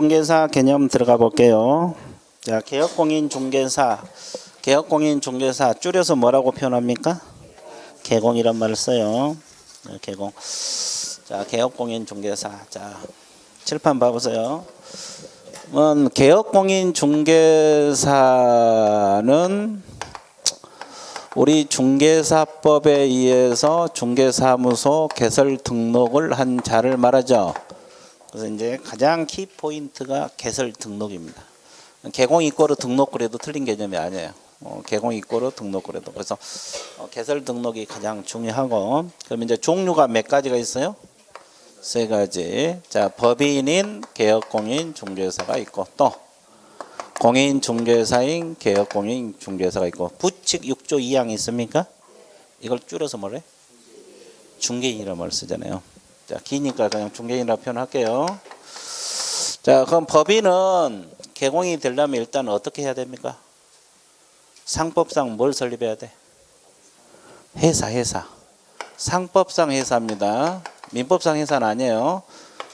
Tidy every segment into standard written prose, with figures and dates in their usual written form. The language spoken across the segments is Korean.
중개사 개념 들어가 볼게요. 자, 개업공인중개사, 개업공인중개사 줄여서 뭐라고 표현합니까? 개공이란 말을 써요. 개공. 자, 개업공인중개사. 자, 칠판 봐보세요. 개업공인중개사는 우리 중개사법에 의해서 중개사무소 개설 등록을 한 자를 말하죠. 그래서 이제 가장 키 포인트가 개설 등록입니다. 개공 이꼬르 등록 그래도 틀린 개념이 아니에요. 개공 이꼬르 등록 그래도. 그래서 개설 등록이 가장 중요하고, 그럼 이제 종류가 몇 가지가 있어요? 세 가지. 자, 법인인 개업공인 중개사가 있고, 또 공인 중개사인 개업공인 중개사가 있고, 부칙 6조 2항 있습니까? 이걸 줄여서 뭐래? 중개인이라는 말을 쓰잖아요. 자, 기니까 그냥 중개인이라고 표현할게요. 자, 그럼 법인은 개공이 되려면 일단 어떻게 해야 됩니까? 상법상 뭘 설립해야 돼? 회사. 상법상 회사입니다. 민법상 회사는 아니에요.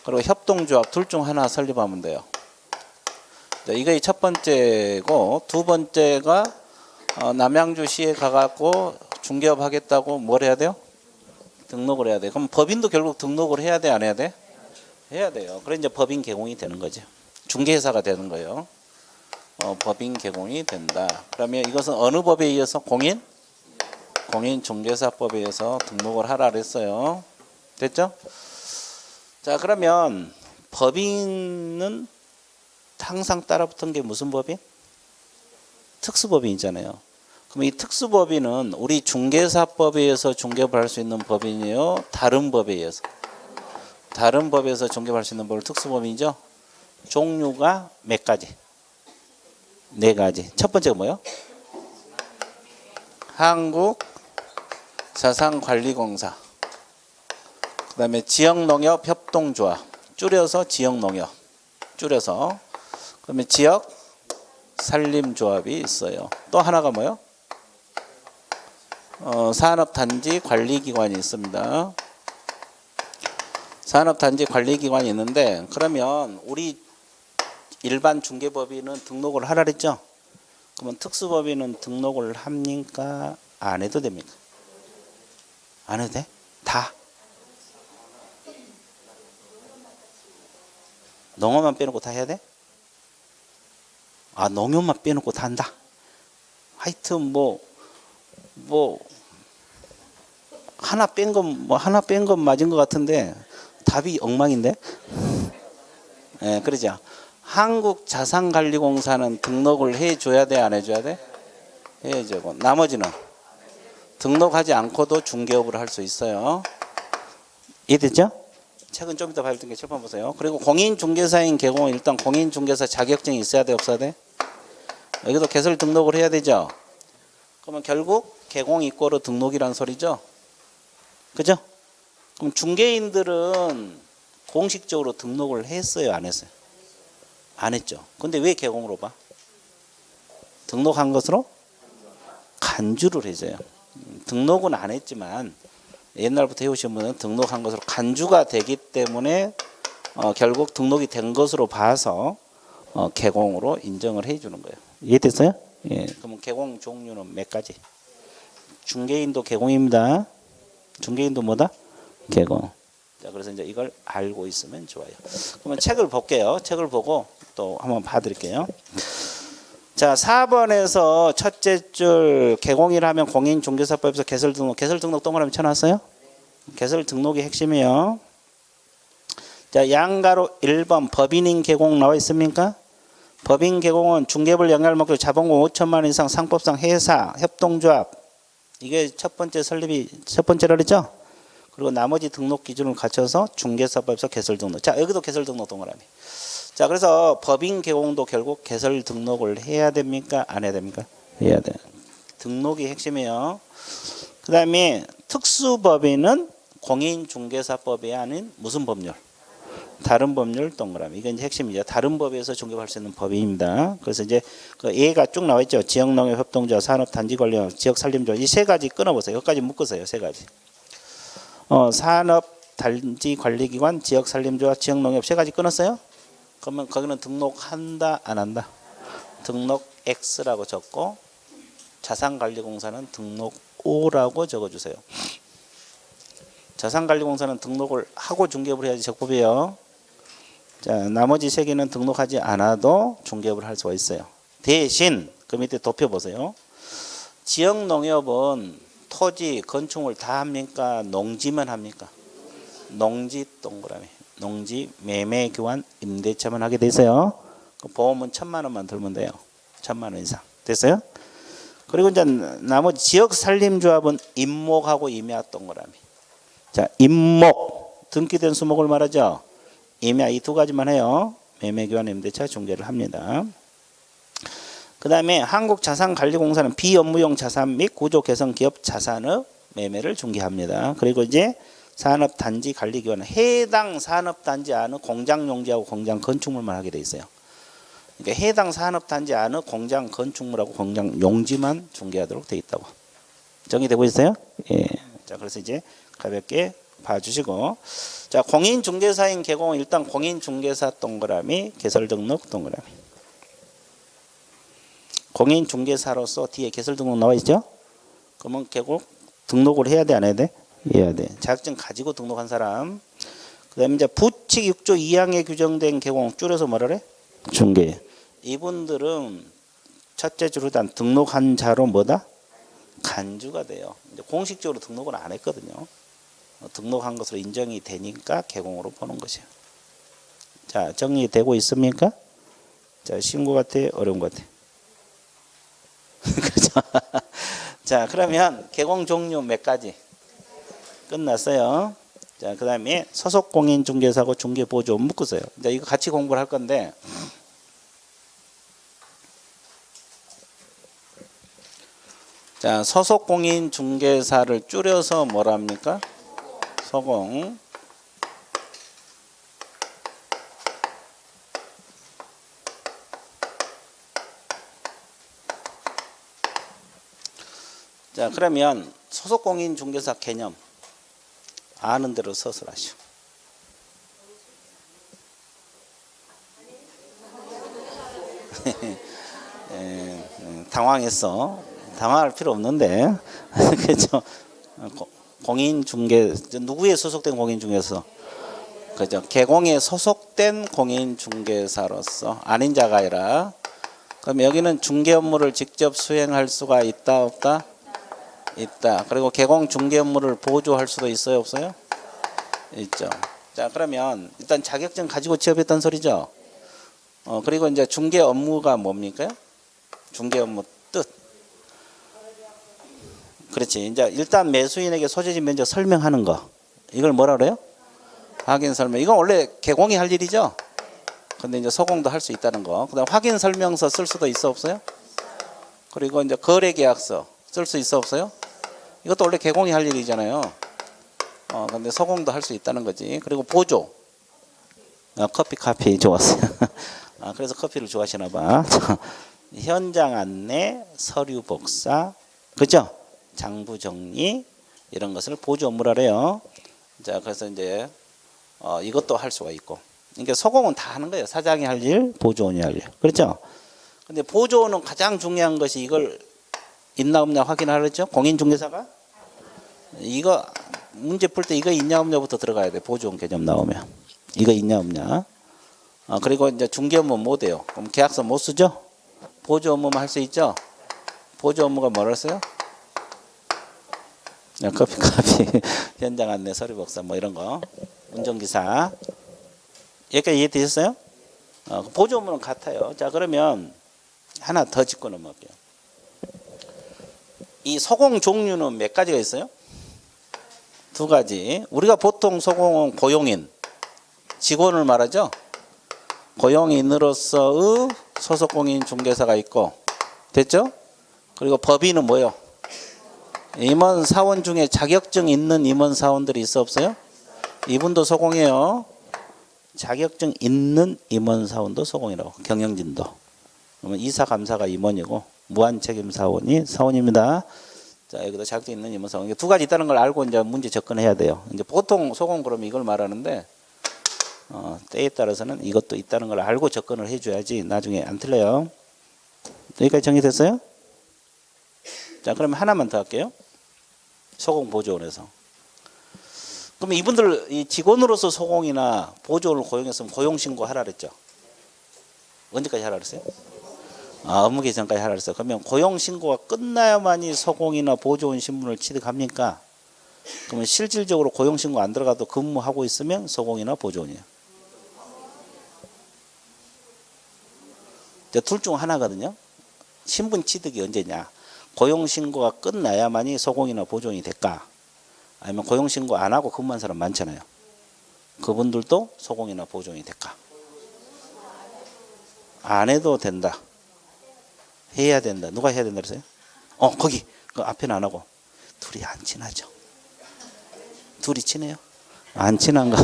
그리고 협동조합 둘 중 하나 설립하면 돼요. 자, 이게 첫 번째고, 두 번째가 남양주시에 가갖고 중개업 하겠다고 뭘 해야 돼요? 등록을 해야 돼. 그럼 법인도 결국 등록을 해야 돼, 안 해야 돼? 해야 돼요. 그래 이제 법인 개공이 되는 거죠. 중개회사가 되는 거예요. 법인 개공이 된다. 그러면 이것은 어느 법에 의해서 공인중개사법에 의해서 등록을 하라 그랬어요. 됐죠? 자, 그러면 법인은 항상 따라붙은 게 무슨 법인? 특수법인이잖아요. 그럼 이 특수법인은 우리 중개사법에 의해서 중개업을 할 수 있는 법인이에요? 다른 법에 의해서? 다른 법에서 중개업을 할 수 있는 법을 특수법인이죠? 종류가 몇 가지? 네 가지. 첫 번째가 뭐예요? 한국자산관리공사. 그 다음에 지역농협협동조합. 줄여서 지역농협. 줄여서. 그 다음에 지역산림조합이 있어요. 또 하나가 뭐예요? 산업단지 관리기관이 있습니다. 산업단지 관리기관이 있는데, 그러면 우리 일반 중개법인은 등록을 하라 그랬죠? 그러면 특수법인은 등록을 합니까? 안 해도 됩니까? 안 해도 돼? 다? 농업만 빼놓고 다 해야 돼? 아, 농협만 빼놓고 다 한다? 하여튼 뭐 하나 뺀 건 맞은 것 같은데 답이 엉망인데? 예, 그러죠. 한국자산관리공사는 등록을 해줘야 돼, 안 해줘야 돼? 해줘고, 나머지는 등록하지 않고도 중개업을 할 수 있어요. 이해됐죠? 책은 좀 이따 봐야 될 게 칠판 보세요. 그리고 공인중개사인 개공은 일단 공인중개사 자격증이 있어야 돼, 없어야 돼? 여기도 개설 등록을 해야 되죠. 그러면 결국 개공 이꼬르 등록이란 소리죠. 그죠? 그럼 중개인들은 공식적으로 등록을 했어요, 안 했어요? 안 했죠. 근데 왜 개공으로 봐? 등록한 것으로 간주를 해줘요. 등록은 안 했지만 옛날부터 해오신 분은 등록한 것으로 간주가 되기 때문에 결국 등록이 된 것으로 봐서 개공으로 인정을 해주는 거예요. 이해됐어요? 예. 그럼 개공 종류는 몇 가지? 중개인도 개공입니다. 중개인도 뭐다? 개공. 자, 그래서 이제 이걸 알고 있으면 좋아요. 그러면 책을 볼게요. 책을 보고 또 한번 봐드릴게요. 자, 4번에서 첫째 줄 개공이라 하면 공인중개사법에서 개설 등록 동그라미 쳐놨어요? 개설 등록이 핵심이에요. 자, 양가로 1번 법인인 개공 나와 있습니까? 법인 개공은 중개업을 영위할 목적으로 자본금 5천만 원 이상 상법상 회사, 협동조합, 이게 첫 번째로 그랬죠? 그리고 나머지 등록 기준을 갖춰서 중개사법에서 개설 등록. 자, 여기도 개설 등록 동그라미. 자, 그래서 법인 개공도 결국 개설 등록을 해야 됩니까? 안 해야 됩니까? 해야 돼. 등록이 핵심이에요. 그 다음에 특수법인은 공인중개사법이 아닌 무슨 법률? 다른 법률 동그라미. 이게 이제 핵심이죠. 다른 법에서 중개할 수 있는 법인입니다. 그래서 이제 그 예가 쭉 나와 있죠. 지역농협 협동조합, 산업단지관리원, 지역산림조합. 이 세 가지 끊어보세요. 여기까지 묶으세요. 세 가지. 산업단지관리기관, 지역산림조합, 지역농협 세 가지 끊었어요? 그러면 거기는 등록한다 안 한다? 등록 X라고 적고 자산관리공사는 등록 O라고 적어주세요. 자산관리공사는 등록을 하고 중개업을 해야지 적법이에요. 자, 나머지 세 개는 등록하지 않아도 중개업을 할 수가 있어요. 대신 그 밑에 도표 보세요. 지역농협은 토지, 건축물 다 합니까? 농지만 합니까? 농지 동그라미. 농지, 매매, 교환, 임대차만 하게 돼 있어요. 보험은 1,000만 원만 들면 돼요. 1,000만 원 이상. 됐어요? 그리고 이제 나머지 지역 산림조합은 임목하고 임야 동그라미. 자, 임목. 등기된 수목을 말하죠. 임야 이 두 가지만 해요. 매매, 교환, 임대차 중개를 합니다. 그 다음에 한국자산관리공사는 비업무용 자산 및 구조 개선 기업 자산의 매매를 중개합니다. 그리고 이제 산업단지 관리기관은 해당 산업단지 안의 공장 용지하고 공장 건축물만 하게 돼 있어요. 그러니까 해당 산업단지 안의 공장 건축물하고 공장 용지만 중개하도록 돼 있다고. 정리되고 있어요? 예. 자, 그래서 이제 가볍게 봐주시고, 자, 공인중개사인 개공은 일단 공인중개사 동그라미, 개설등록 동그라미. 공인중개사로서 뒤에 개설등록 나와 있죠? 그러면 결국 등록을 해야 돼, 안 해야 돼? 해야 돼. 자격증 가지고 등록한 사람. 그 다음에 이제 부칙 6조 2항에 규정된 개공, 줄여서 뭐라 그래? 중개. 이분들은 첫째 줄 일단 등록한 자로 뭐다? 간주가 돼요. 이제 공식적으로 등록을 안 했거든요. 등록한 것으로 인정이 되니까 개공으로 보는 것이에요. 자, 정리되고 있습니까? 자, 쉬운 것 같아? 어려운 것 같아? 그렇죠? 자, 그러면 개공 종류 몇 가지? 끝났어요. 자, 그 다음에 소속 공인중개사하고 중개보조 묶으세요. 이제 이거 같이 공부를 할 건데, 자, 소속 공인중개사를 줄여서 뭐라 합니까? 소공. 자, 그러면 소속공인중개사 개념 아는 대로 서술하시오. 당황했어. 당황할 필요 없는데. 그죠? 공인중개 누구에 소속된 공인중개사? 그죠? 개공에 소속된 공인중개사로서 아닌 자가 아니라. 그럼 여기는 중개 업무를 직접 수행할 수가 있다 없다? 있다. 그리고 개공 중개 업무를 보조할 수도 있어요, 없어요? 있죠. 자, 그러면 일단 자격증 가지고 취업했던 소리죠. 그리고 이제 중개 업무가 뭡니까? 중개 업무 뜻. 그렇지. 이제 일단 매수인에게 소재지 면적 설명하는 거. 이걸 뭐라 그래요? 확인 설명. 이건 원래 개공이 할 일이죠. 근데 이제 소공도 할 수 있다는 거. 그다음 확인 설명서 쓸 수도 있어, 없어요? 그리고 이제 거래 계약서 쓸 수 있어, 없어요? 이것도 원래 개공이 할 일이잖아요. 근데 소공도 할 수 있다는 거지. 그리고 보조. 커피 좋았어요. 그래서 커피를 좋아하시나 봐. 현장 안내, 서류 복사, 그죠? 장부 정리 이런 것을 보조 업무라래요. 자, 그래서 이제 이것도 할 수가 있고. 그러니까 소공은 다 하는 거예요. 사장이 할 일, 보조원이 할 일. 그렇죠? 근데 보조원은 가장 중요한 것이 이걸 있나 없냐 확인하랬죠? 공인중개사가 이거 문제 풀 때 이거 있냐 없냐부터 들어가야 돼. 보조원 개념 나오면 이거 있냐 없냐. 그리고 이제 중개 업무 못 해요. 그럼 계약서 못 쓰죠? 보조 업무만 할 수 있죠? 보조 업무가 뭐랬어요? 커피 현장 안내, 서류 복사 뭐 이런 거. 운전기사. 여기까지 이해되셨어요? 보조 업무는 같아요. 자, 그러면 하나 더 짚고 넘어갈게요. 이 소공 종류는 몇 가지가 있어요? 두 가지. 우리가 보통 소공은 고용인, 직원을 말하죠. 고용인으로서의 소속공인중개사가 있고, 됐죠? 그리고 법인은 뭐요? 임원 사원 중에 자격증 있는 임원 사원들이 있어 없어요? 이분도 소공이에요. 자격증 있는 임원 사원도 소공이라고. 경영진도. 그러면 이사 감사가 임원이고 무한책임 사원이 사원입니다. 자, 여기도 자격증 있는 임원 사원. 두 가지 있다는 걸 알고 이제 문제 접근해야 돼요. 이제 보통 소공 그러면 이걸 말하는데 때에 따라서는 이것도 있다는 걸 알고 접근을 해줘야지 나중에 안 틀려요. 여기까지 정리됐어요? 자, 그러면 하나만 더 할게요. 소공보조원에서. 그럼 이분들 이 직원으로서 소공이나 보조원을 고용했으면 고용신고 하라 그랬죠? 언제까지 하라 그랬어요? 업무 개시전까지 하라 그랬어요. 그러면 고용신고가 끝나야만이 소공이나 보조원 신분을 취득합니까? 그러면 실질적으로 고용신고 안 들어가도 근무하고 있으면 소공이나 보조원이에요. 둘 중 하나거든요. 신분 취득이 언제냐? 고용신고가 끝나야만이 소공이나 보조원이 될까? 아니면 고용신고 안 하고 근무한 사람 많잖아요. 그분들도 소공이나 보조원이 될까? 안 해도 된다. 해야 된다. 누가 해야 된다 그랬어요? 거기 그 앞에는 안 하고. 둘이 안 친하죠. 둘이 친해요? 안 친한가?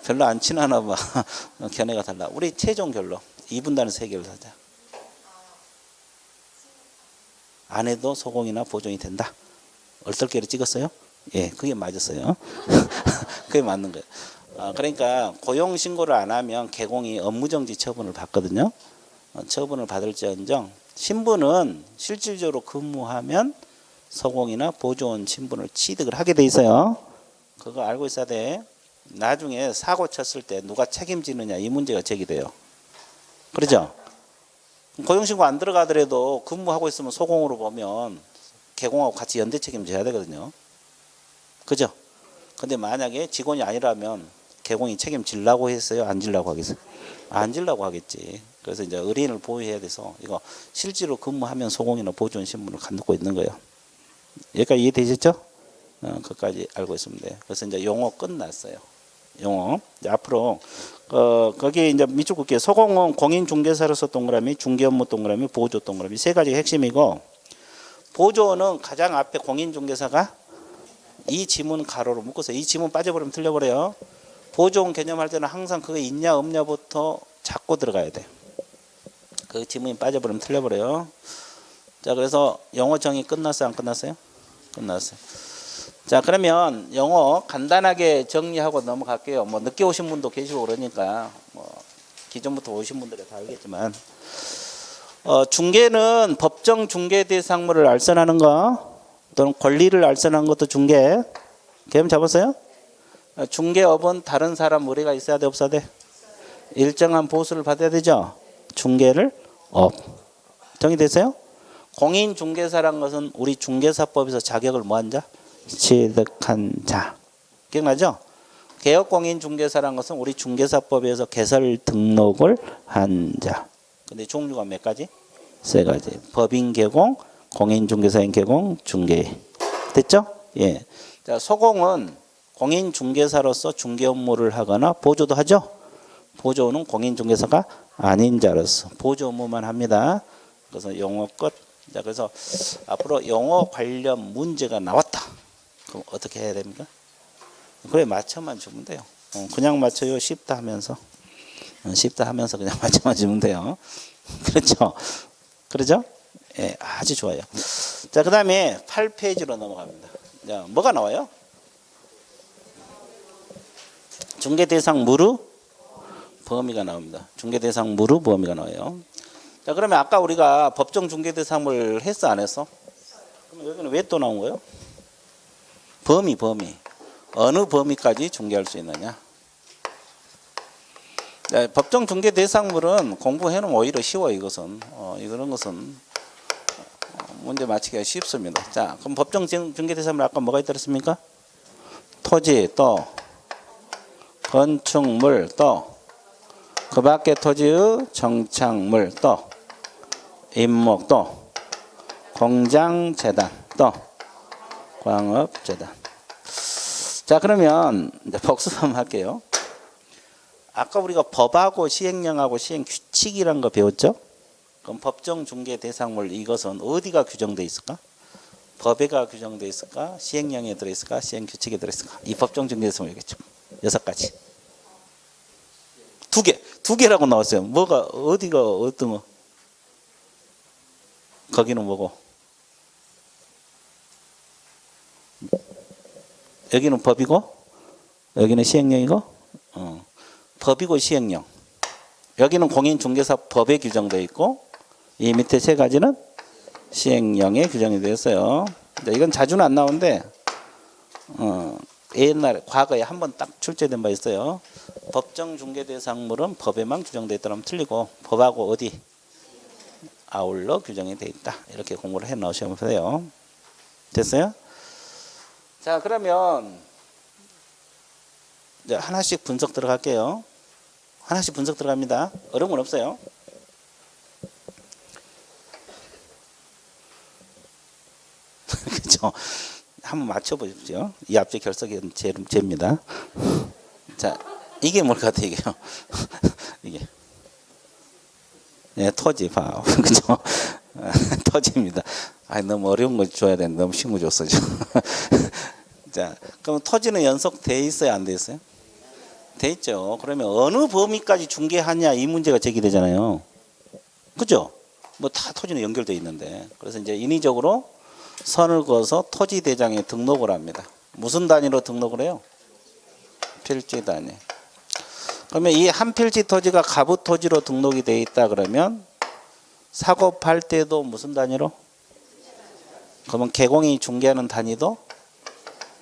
별로 안 친하나 봐. 견해가 달라. 우리 최종 결론 2분단에서 해결을 하자. 안 해도 소공이나 보조원이 된다. 얼떨결에 찍었어요? 예, 그게 맞았어요. 그게 맞는 거예요. 그러니까 고용신고를 안 하면 개공이 업무정지 처분을 받거든요. 처분을 받을지언정 신분은 실질적으로 근무하면 소공이나 보조원 신분을 취득을 하게 돼 있어요. 그거 알고 있어야 돼. 나중에 사고 쳤을 때 누가 책임지느냐 이 문제가 제기돼요. 그렇죠? 고용신고 안 들어가더라도 근무하고 있으면 소공으로 보면 개공하고 같이 연대 책임져야 되거든요. 그죠? 근데 만약에 직원이 아니라면 개공이 책임지려고 했어요? 안 지려고 하겠어요? 안 지려고 하겠지. 그래서 이제 의뢰인을 보호해야 돼서 이거 실제로 근무하면 소공이나 보조원 신분을 갖고 있는 거예요. 여기까지 이해되셨죠? 그것까지 알고 있으면 돼요. 그래서 이제 용어 끝났어요. 용어. 이제 앞으로 거기 이제 밑줄 긋게요. 소공은 공인중개사로서 동그라미, 중개업무 동그라미, 보조 동그라미 세 가지가 핵심이고 보조원은 가장 앞에 공인중개사가 이 지문 가로로 묶어서 이 지문 빠져버리면 틀려버려요. 보조원 개념할 때는 항상 그게 있냐 없냐부터 잡고 들어가야 돼. 그 지문이 빠져버리면 틀려버려요. 자, 그래서 영어 정의 끝났어요? 안 끝났어요? 끝났어요. 자, 그러면 영어 간단하게 정리하고 넘어갈게요. 뭐 늦게 오신 분도 계시고 그러니까 뭐 기존부터 오신 분들이 다 알겠지만 중개는 법정 중개 대상물을 알선하는 거 또는 권리를 알선하는 것도 중개. 개념 잡았어요? 중개업은 다른 사람 의뢰가 있어야 돼 없어야 돼? 일정한 보수를 받아야 되죠. 중개를 업. 정리됐어요? 공인중개사란 것은 우리 중개사법에서 자격을 뭐한 자? 취득한 자. 기억나죠? 개업공인중개사란 것은 우리 중개사법에서 개설 등록을 한 자. 근데 종류가 몇 가지? 세 가지. 법인 개공, 공인중개사인 개공, 중개. 됐죠? 예. 자, 소공은 공인중개사로서 중개 업무를 하거나 보조도 하죠. 보조는 공인중개사가 아닌 자로서 보조 업무만 합니다. 그래서 용어 끝. 자, 그래서 앞으로 영어 관련 문제가 나왔다. 그럼 어떻게 해야 됩니까? 그래 맞춰만 주면 돼요. 그냥 맞춰요. 쉽다 하면서. 쉽다 하면서 그냥 맞춰만 주면 돼요. 그렇죠? 그렇죠? 예, 아주 좋아요. 자, 그 다음에 8페이지로 넘어갑니다. 자, 뭐가 나와요? 중개대상 무르 범위가 나옵니다. 중개대상 무르 범위가 나와요. 자, 그러면 아까 우리가 법정 중개대상을 했어 안 했어? 그럼 여기는 왜 또 나온 거예요? 범위. 어느 범위까지 중개할 수 있느냐? 자, 법정 중개대상물은 공부해 놓으면 오히려 쉬워요. 이것은 이런 것은 문제 맞히기가 쉽습니다. 자, 그럼 법정 중개대상물 아까 뭐가 있더랬습니까? 토지 또 건축물 또 그 밖에 토지의 정착물 또 임목 또 공장재단 또 광업재단. 자, 그러면 이제 복습 한번 할게요. 아까 우리가 법하고 시행령하고 시행규칙이란 거 배웠죠? 그럼 법정 중개 대상물 이것은 어디가 규정되어 있을까? 법에가 규정되어 있을까? 시행령에 들어있을까? 시행규칙에 들어있을까? 이 법정 중개 대상물이겠죠. 6가지. 두 개라고 나왔어요. 뭐가 어디가 어떤 거? 거기는 뭐고? 여기는 법이고 여기는 시행령이고 법이고 시행령. 여기는 공인중개사법에 규정되어 있고 이 밑에 세 가지는 시행령에 규정이 되어 있어요. 이건 자주는 안 나오는데 옛날에 과거에 한 번 딱 출제된 바 있어요. 법정 중개 대상물은 법에만 규정되어 있다면 틀리고 법하고 어디 아울러 규정이 되어 있다. 이렇게 공부를 해 놓으시면 돼요. 됐어요? 자, 그러면 이제 하나씩 분석 들어갈게요. 하나씩 분석 들어갑니다. 어려운 건 없어요. 그렇죠? 한번 맞춰보십시오. 이 앞뒤 결석은 제입니다. 자, 이게 뭘 같아 이게요? 이게 토지 봐, 그죠? 토지입니다. 너무 어려운 거 줘야 되는데 너무 쉬운 거 줬어 지금. 자, 그럼 토지는 연속돼 있어요, 안 돼 있어요? 돼 있죠. 그러면 어느 범위까지 중개하냐 이 문제가 제기되잖아요. 그죠? 뭐 다 토지는 연결돼 있는데. 그래서 이제 인위적으로 선을 그어서 토지 대장에 등록을 합니다. 무슨 단위로 등록을 해요? 필지 단위. 그러면 이 한 필지 토지가 가부 토지로 등록이 돼 있다 그러면 사고 팔 때도 무슨 단위로? 그러면 개공이 중개하는 단위도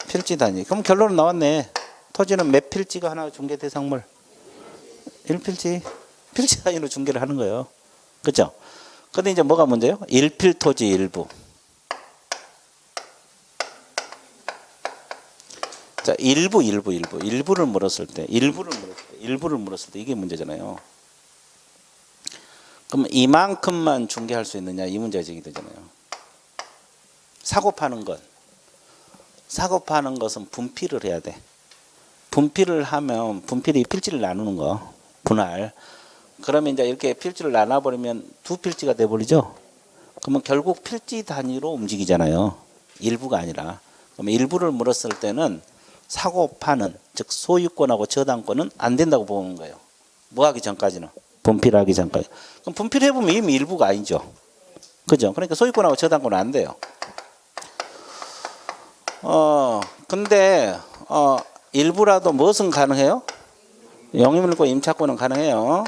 필지 단위. 그럼 결론은 나왔네. 토지는 몇 필지가 하나 중개 대상물? 1필지. 필지 단위로 중개를 하는 거예요. 그렇죠? 근데 이제 뭐가 문제예요? 1필 토지 일부. 자, 일부를 물었을 때 이게 문제잖아요. 그럼 이만큼만 중개할 수 있느냐 이 문제가 제기되잖아요. 사고 파는 것은 분필을 해야 돼. 분필을 하면 분필이 필지를 나누는 거 분할. 그러면 이제 이렇게 필지를 나눠버리면 두 필지가 돼버리죠. 그러면 결국 필지 단위로 움직이잖아요. 일부가 아니라. 그러면 일부를 물었을 때는 사고 파는 즉 소유권하고 저당권은 안 된다고 보는 거예요. 뭐 하기 전까지는 분필하기 전까지. 그럼 분필해 보면 이미 일부가 아니죠. 그죠? 그러니까 소유권하고 저당권은 안 돼요. 근데 일부라도 무엇은 가능해요? 영위물권 임차권은 가능해요.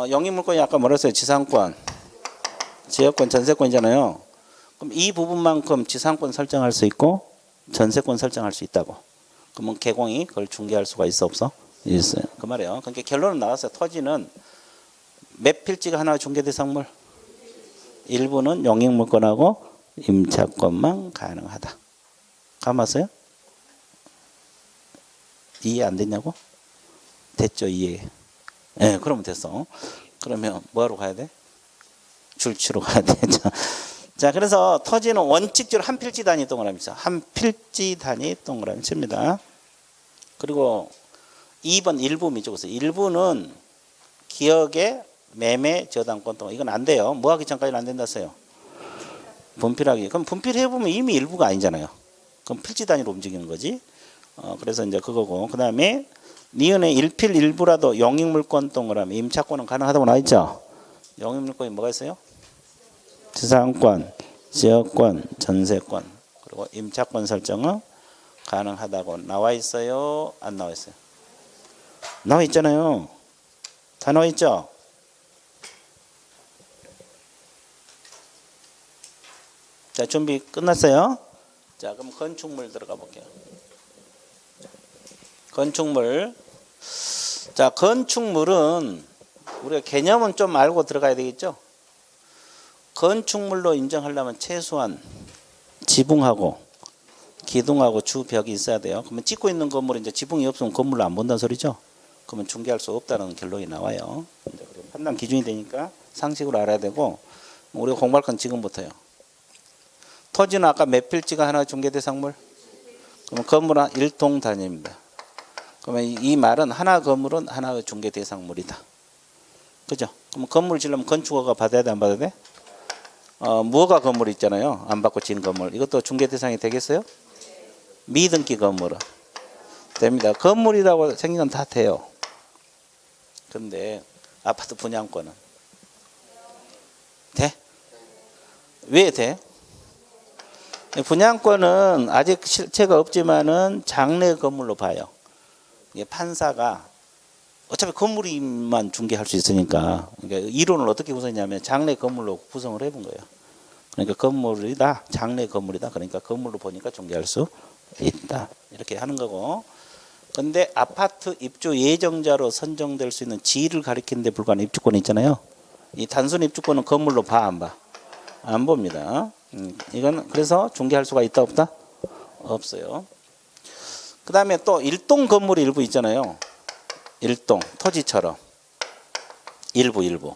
영위물권이 아까 뭐라 했어요? 지상권, 지역권, 전세권이잖아요. 그럼 이 부분만큼 지상권 설정할 수 있고 전세권 설정할 수 있다고. 그러면 개공이 그걸 중개할 수가 있어 없어? 있어요. 그 말이에요. 그러니까 결론은 나왔어요. 토지는 몇 필지가 하나 중개 대상물? 일부는 영익물권하고 임차권만 가능하다. 감았어요? 이해 안 됐냐고? 됐죠, 이해. 네, 그러면 됐어. 그러면 뭐하러 가야 돼? 줄치러 가야 돼. 자, 그래서 토지는 원칙적으로 한 필지 단위 동그라미 쳐. 한 필지 단위 동그라미 칩니다. 그리고 2번 일부 밑에 보세요. 일부는 기억의 매매 저당권 동그라미. 이건 안 돼요. 뭐 하기 전까지는 안 된다 했어요. 분필하기. 그럼 분필해보면 이미 일부가 아니잖아요. 그럼 필지 단위로 움직이는 거지. 그래서 이제 그거고. 그 다음에 니은의 1필 일부라도 영익물권 동그라미. 임차권은 가능하다고 나와있죠. 영익물권이 뭐가 있어요? 지상권, 지역권, 전세권, 그리고 임차권 설정은 가능하다고 나와 있어요? 안 나와 있어요? 나와 있잖아요. 다 나와 있죠? 자, 준비 끝났어요? 자, 그럼 건축물 들어가 볼게요. 건축물. 자, 건축물은 우리가 개념은 좀 알고 들어가야 되겠죠? 건축물로 인정하려면 최소한 지붕하고 기둥하고 주벽이 있어야 돼요. 그러면 짓고 있는 건물이 이제 지붕이 없으면 건물을 안 본다는 소리죠. 그러면 중개할 수 없다는 결론이 나와요. 판단 기준이 되니까 상식으로 알아야 되고, 우리가 공부할 건 지금부터요. 토지는 아까 몇 필지가 하나 중개 대상물? 그러면 건물은 1동 단위입니다. 그러면 이 말은 하나 건물은 하나의 중개 대상물이다. 그죠? 그럼 건물 지으려면 건축허가 받아야 돼, 안 받아야 돼? 무허가 건물 있잖아요. 안 받고 지은 건물. 이것도 중개 대상이 되겠어요? 미등기 건물은 됩니다. 건물이라고 생긴 건 다 돼요. 그런데 아파트 분양권은 돼? 왜 돼? 분양권은 아직 실체가 없지만은 장래 건물로 봐요. 이게 판사가 어차피 건물만 중개할 수 있으니까. 그러니까 이론을 어떻게 구성했냐면 장래 건물로 구성을 해본 거예요. 그러니까 건물이다, 장래 건물이다. 그러니까 건물로 보니까 중개할 수 있다. 이렇게 하는 거고. 근데 아파트 입주 예정자로 선정될 수 있는 지위를 가리키는 데 불과한 입주권이 있잖아요. 이 단순 입주권은 건물로 봐, 안 봐? 안 봅니다. 이건 그래서 중개할 수가 있다, 없다? 없어요. 그 다음에 또 일동 건물이 일부 있잖아요. 일동, 토지처럼. 일부.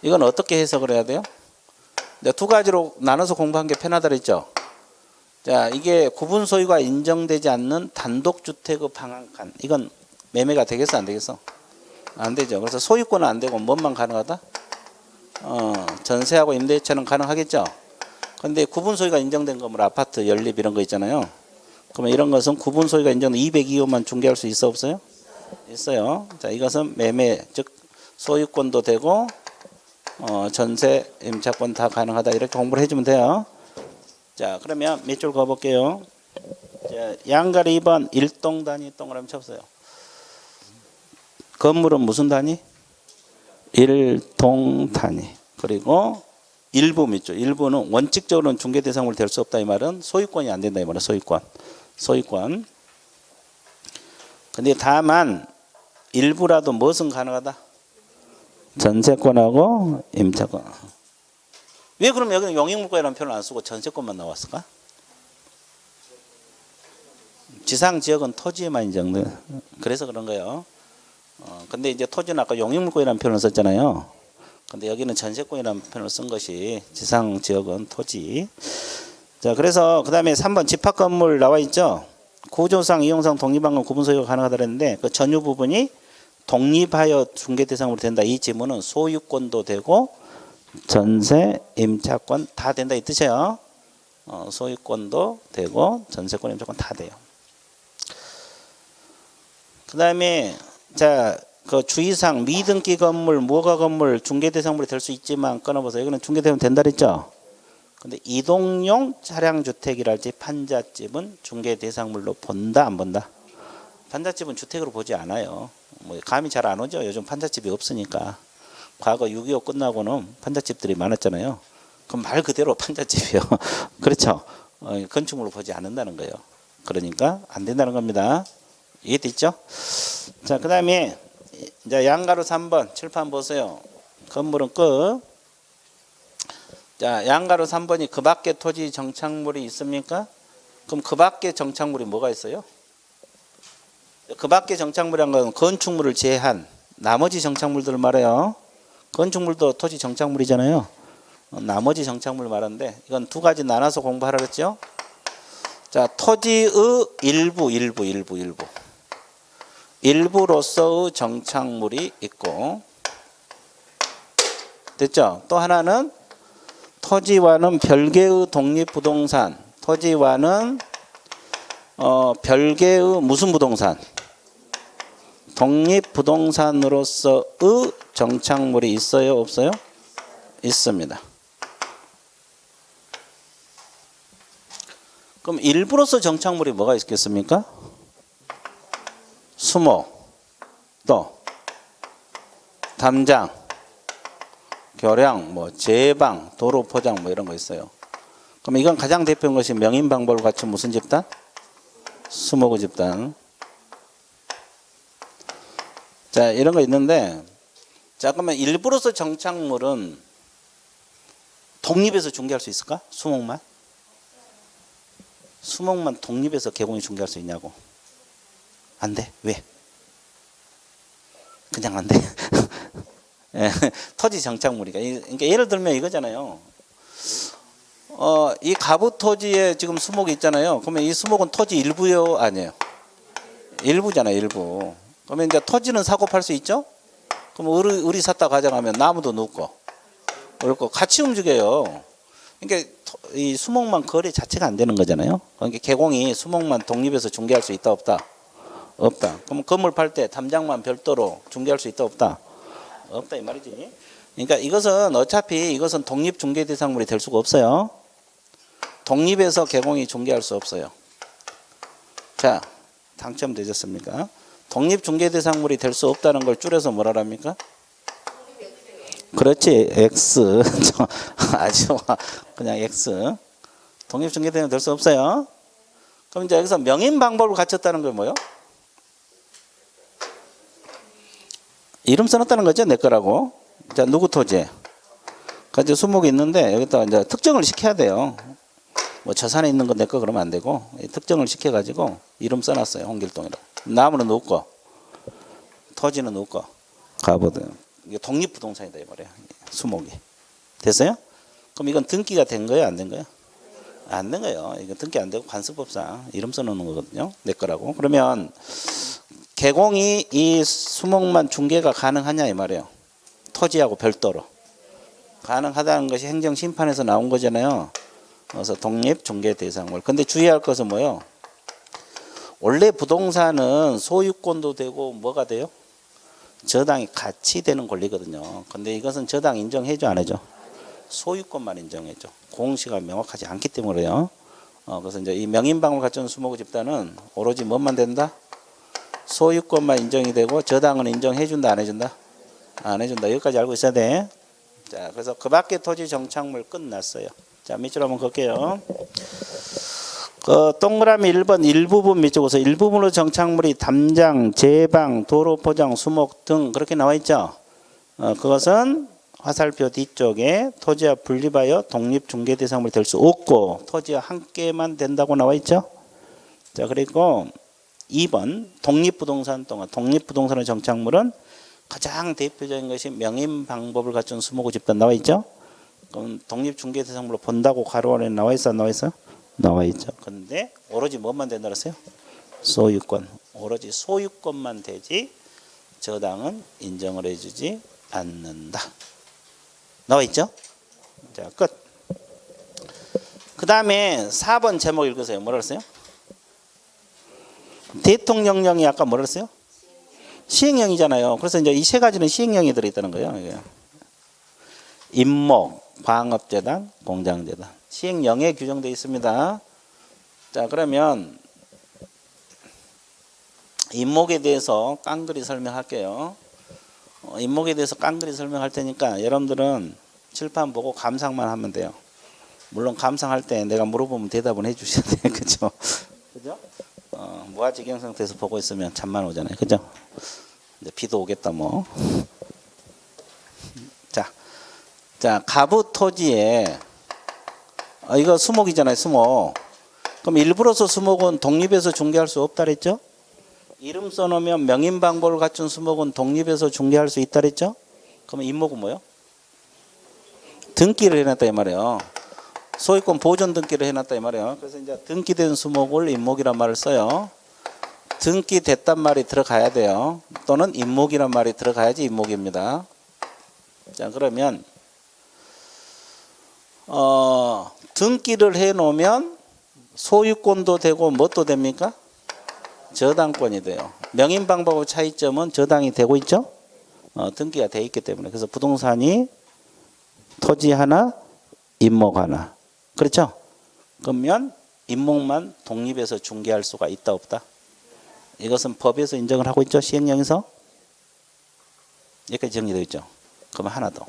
이건 어떻게 해석을 해야 돼요? 두 가지로 나눠서 공부한 게 편하다 그랬죠. 자, 이게 구분 소유가 인정되지 않는 단독주택의 방한칸. 이건 매매가 되겠어, 안 되겠어? 안 되죠. 그래서 소유권은 안 되고 뭔만 가능하다? 전세하고 임대차는 가능하겠죠. 근데 구분 소유가 인정된 건물, 아파트, 연립 이런 거 있잖아요. 그러면 이런 것은 구분 소유가 인정된 202호만 중개할 수 있어, 없어요? 있어요. 자, 이것은 매매, 즉 소유권도 되고 전세, 임차권 다 가능하다. 이렇게 공부를 해주면 돼요. 자, 그러면 몇 줄 가볼게요. 자, 양가리 2번 일동 단위 동그라미 쳤어요. 건물은 무슨 단위? 일동 단위. 그리고 일부 밑줄. 일부는 원칙적으로는 중개 대상물 될 수 없다 이 말은 소유권이 안 된다 이 말은 소유권. 근데 다만 일부라도 무엇은 가능하다? 전세권하고 임차권. 왜 그럼 여기는 용익물권이라는 표현을 안 쓰고 전세권만 나왔을까? 지상지역은 토지에만 인정돼. 그래서 그런 거예요. 근데 이제 토지는 아까 용익물권이라는 표현을 썼잖아요. 근데 여기는 전세권이라는 표현을 쓴 것이 지상지역은 토지. 자, 그래서 그 다음에 3번 집합건물 나와 있죠. 구조상, 이용상, 독립한 구분 소유가 가능하다 그랬는데 그 전유 부분이 독립하여 중개 대상으로 된다. 이 지문은 소유권도 되고 전세, 임차권 다 된다 이 뜻이에요. 소유권도 되고 전세권, 임차권 다 돼요. 그 다음에 자, 그 주의사항 미등기 건물, 무허가 건물 중개 대상물이 될 수 있지만 끊어보세요. 여기는 중개되면 된다 그랬죠. 근데 이동용 차량 주택이랄지 판잣집은 중개 대상물로 본다, 안 본다? 판잣집은 주택으로 보지 않아요. 뭐 감이 잘 안 오죠. 요즘 판잣집이 없으니까. 과거 6.25 끝나고는 판잣집들이 많았잖아요. 그럼 말 그대로 판잣집이요. 그렇죠. 건축물로 보지 않는다는 거예요. 그러니까 안 된다는 겁니다. 이해됐죠? 자, 그 다음에 이제 양가로 3번 칠판 보세요. 건물은 끝. 자, 양가로 3번이 그 밖에 토지 정착물이 있습니까? 그럼 그 밖에 정착물이 뭐가 있어요? 그 밖에 정착물이란 건 건축물을 제한 나머지 정착물들을 말해요. 건축물도 토지 정착물이잖아요. 나머지 정착물 말하는데 이건 두 가지 나눠서 공부하라 그랬죠. 자, 토지의 일부로서의 정착물이 있고 됐죠. 또 하나는 토지와는 별개의 독립부동산, 토지와는 별개의 무슨 부동산? 독립부동산으로서의 정착물이 있어요, 없어요? 있습니다. 그럼 일부로서 정착물이 뭐가 있겠습니까? 수목, 또 담장, 교량, 뭐 제방, 도로 포장 뭐 이런 거 있어요. 그럼 이건 가장 대표인 것이 명인방법을 갖춘 무슨 집단? 수목의 집단. 자, 이런 거 있는데, 자, 그러면 일부로서 정착물은 독립해서 중개할 수 있을까? 수목만? 수목만 독립해서 개공이 중개할 수 있냐고? 안 돼. 왜? 그냥 안 돼. 토지 정착물이니까. 그러니까 예를 들면 이거잖아요. 이 가부 토지에 지금 수목이 있잖아요. 그러면 이 수목은 토지 일부요, 아니에요? 일부잖아요, 일부. 그러면 이제 토지는 사고 팔 수 있죠? 그럼 우리 샀다 가져가면 나무도 넣고, 그렇고 같이 움직여요. 그러니까 이 수목만 거래 자체가 안 되는 거잖아요. 그러니까 개공이 수목만 독립해서 중개할 수 있다, 없다? 없다. 그럼 건물 팔 때 담장만 별도로 중개할 수 있다, 없다? 없다 이 말이지. 그러니까 이것은 어차피 이것은 독립 중개 대상물이 될 수가 없어요. 독립해서 개공이 중개할 수 없어요. 자, 당첨되셨습니까? 독립중개대상물이 될 수 없다는 걸 줄여서 뭐라랍니까? 그렇지, X. 아주 그냥 X. 독립중개대상물 될 수 없어요. 그럼 이제 여기서 명인 방법을 갖췄다는 건 뭐예요? 이름 써놨다는 거죠, 내 거라고. 자, 누구 토지? 가지고 수목이 있는데 여기다 이제 특정을 시켜야 돼요. 뭐 저 산에 있는 거 내 거 그러면 안 되고 특정을 시켜가지고 이름 써놨어요. 홍길동이라고. 나무는 누구 거? 토지는 누구 거? 가보든. 이게 독립부동산이다 이 말이야. 수목이. 됐어요? 그럼 이건 등기가 된 거예요, 안 된 거예요? 안 된 거예요. 이거 등기 안 되고 관습법상 이름 써놓는 거거든요. 내 거라고. 그러면 개공이 이 수목만 중개가 가능하냐 이 말이에요. 토지하고 별도로. 가능하다는 것이 행정심판에서 나온 거잖아요. 그래서 독립중개대상물. 근데 주의할 것은 뭐예요? 원래 부동산은 소유권도 되고 뭐가 돼요? 저당이 같이 되는 권리거든요. 근데 이것은 저당 인정해줘 안 해줘? 소유권만 인정해줘. 공시가 명확하지 않기 때문에요. 그래서 이제 이 명인방을 갖춘 수목 집단은 오로지 뭐만 된다? 소유권만 인정이 되고 저당은 인정해준다 안 해준다? 안 해준다. 여기까지 알고 있어야 돼. 자, 그래서 그 밖에 토지 정착물 끝났어요. 자, 밑줄 한번 걷게요. 그 동그라미 1번 일부분 밑줄 그어서 일부분으로 정착물이 담장, 제방, 도로 포장, 수목 등 그렇게 나와 있죠. 그것은 화살표 뒤쪽에 토지와 분립하여 독립중개대상물이 될 수 없고 토지와 함께만 된다고 나와 있죠. 자, 그리고 2번 독립부동산 동안 독립부동산의 정착물은 가장 대표적인 것이 명인 방법을 갖춘 수목의 집단 나와 있죠. 그럼 독립중개대상물로 본다고 가로 안에 나와 있어 안 나와 있어? 나와 있죠. 그런데 오로지 뭐만 된다 그랬어요? 소유권. 오로지 소유권만 되지 저당은 인정을 해주지 않는다. 나와 있죠? 자, 끝. 그 다음에 4번 제목 읽으세요. 뭐라 그랬어요? 대통령령이 아까 뭐라 그랬어요? 시행령이잖아요. 그래서 이제 이 세 가지는 시행령이 들어있다는 거예요. 이게. 임목, 광업재단, 공장재단. 시행령에 규정되어 있습니다. 자, 그러면 임목에 대해서 깡그리 설명할게요. 임목에 대해서 깡그리 설명할 테니까 여러분들은 칠판 보고 감상만 하면 돼요. 물론 감상할 때 내가 물어보면 대답은 해주셔야 돼요. 그죠? 그죠? 무아지경 상태에서 보고 있으면 잠만 오잖아요. 그죠? 이제 비도 오겠다 뭐. 자, 가부 토지에 이거 수목이잖아요. 수목. 그럼 일부로서 수목은 독립해서 중개할 수 없다 그랬죠? 이름 써놓으면 명인 방법을 갖춘 수목은 독립해서 중개할 수 있다 그랬죠? 그러면 임목은 뭐예요? 등기를 해놨다 이 말이에요. 소유권 보존 등기를 해놨다 이 말이에요. 그래서 이제 등기된 수목을 임목이란 말을 써요. 등기됐단 말이 들어가야 돼요. 또는 임목이란 말이 들어가야지 임목입니다. 자, 그러면 등기를 해놓으면 소유권도 되고 뭣도 됩니까? 저당권이 돼요. 명인 방법의 차이점은 저당이 되고 있죠? 등기가 돼 있기 때문에. 그래서 부동산이 토지 하나, 임목 하나. 그렇죠? 그러면 임목만 독립해서 중개할 수가 있다 없다? 이것은 법에서 인정을 하고 있죠? 시행령에서? 여기까지 정리되어 있죠? 그러면 하나 더.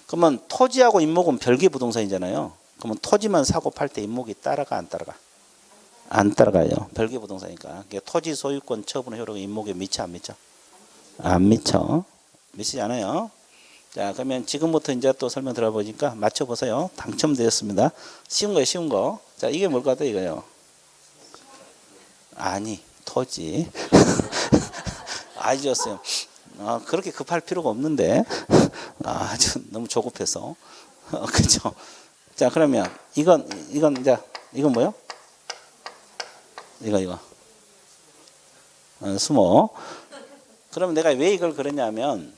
그러면 토지하고 임목은 별개 부동산이잖아요. 그러면 토지만 사고 팔 때 임목이 따라가 안 따라가? 안 따라가요. 별개 부동산이니까. 토지 소유권 처분 효력은 임목에 미쳐 안 미쳐? 안 미쳐. 미치지 않아요. 자, 그러면 지금부터 이제 또 설명 들어보니까 맞춰보세요. 당첨되었습니다. 쉬운 거예요, 쉬운 거. 자, 이게 뭘 것 같아요, 이거요? 아니, 토지. 아니었어요. 그렇게 급할 필요가 없는데. 아주 너무 조급해서. 그렇죠. 자, 그러면 이건 이제 이건 뭐요? 이거 수목. 그러면 내가 왜 이걸 그러냐면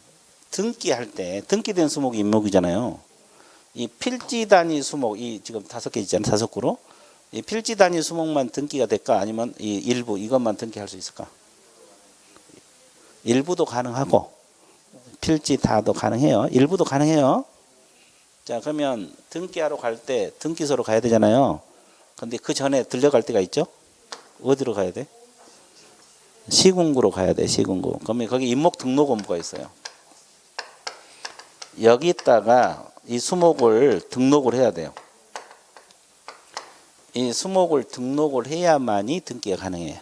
등기할 때 등기된 수목이 임목이잖아요. 이 필지 단위 수목 이 지금 5개 있잖아요. 5그루. 이 필지 단위 수목만 등기가 될까 아니면 이 일부 이것만 등기할 수 있을까? 일부도 가능하고 필지 다도 가능해요. 일부도 가능해요. 자, 그러면 등기하러 갈 때 등기소로 가야 되잖아요. 근데 그 전에 들려갈 때가 있죠? 어디로 가야 돼? 시군구로 가야 돼. 시군구. 그러면 거기 임목 등록 업무가 있어요. 여기다가 이 수목을 등록을 해야 돼요. 이 수목을 등록을 해야만이 등기가 가능해요.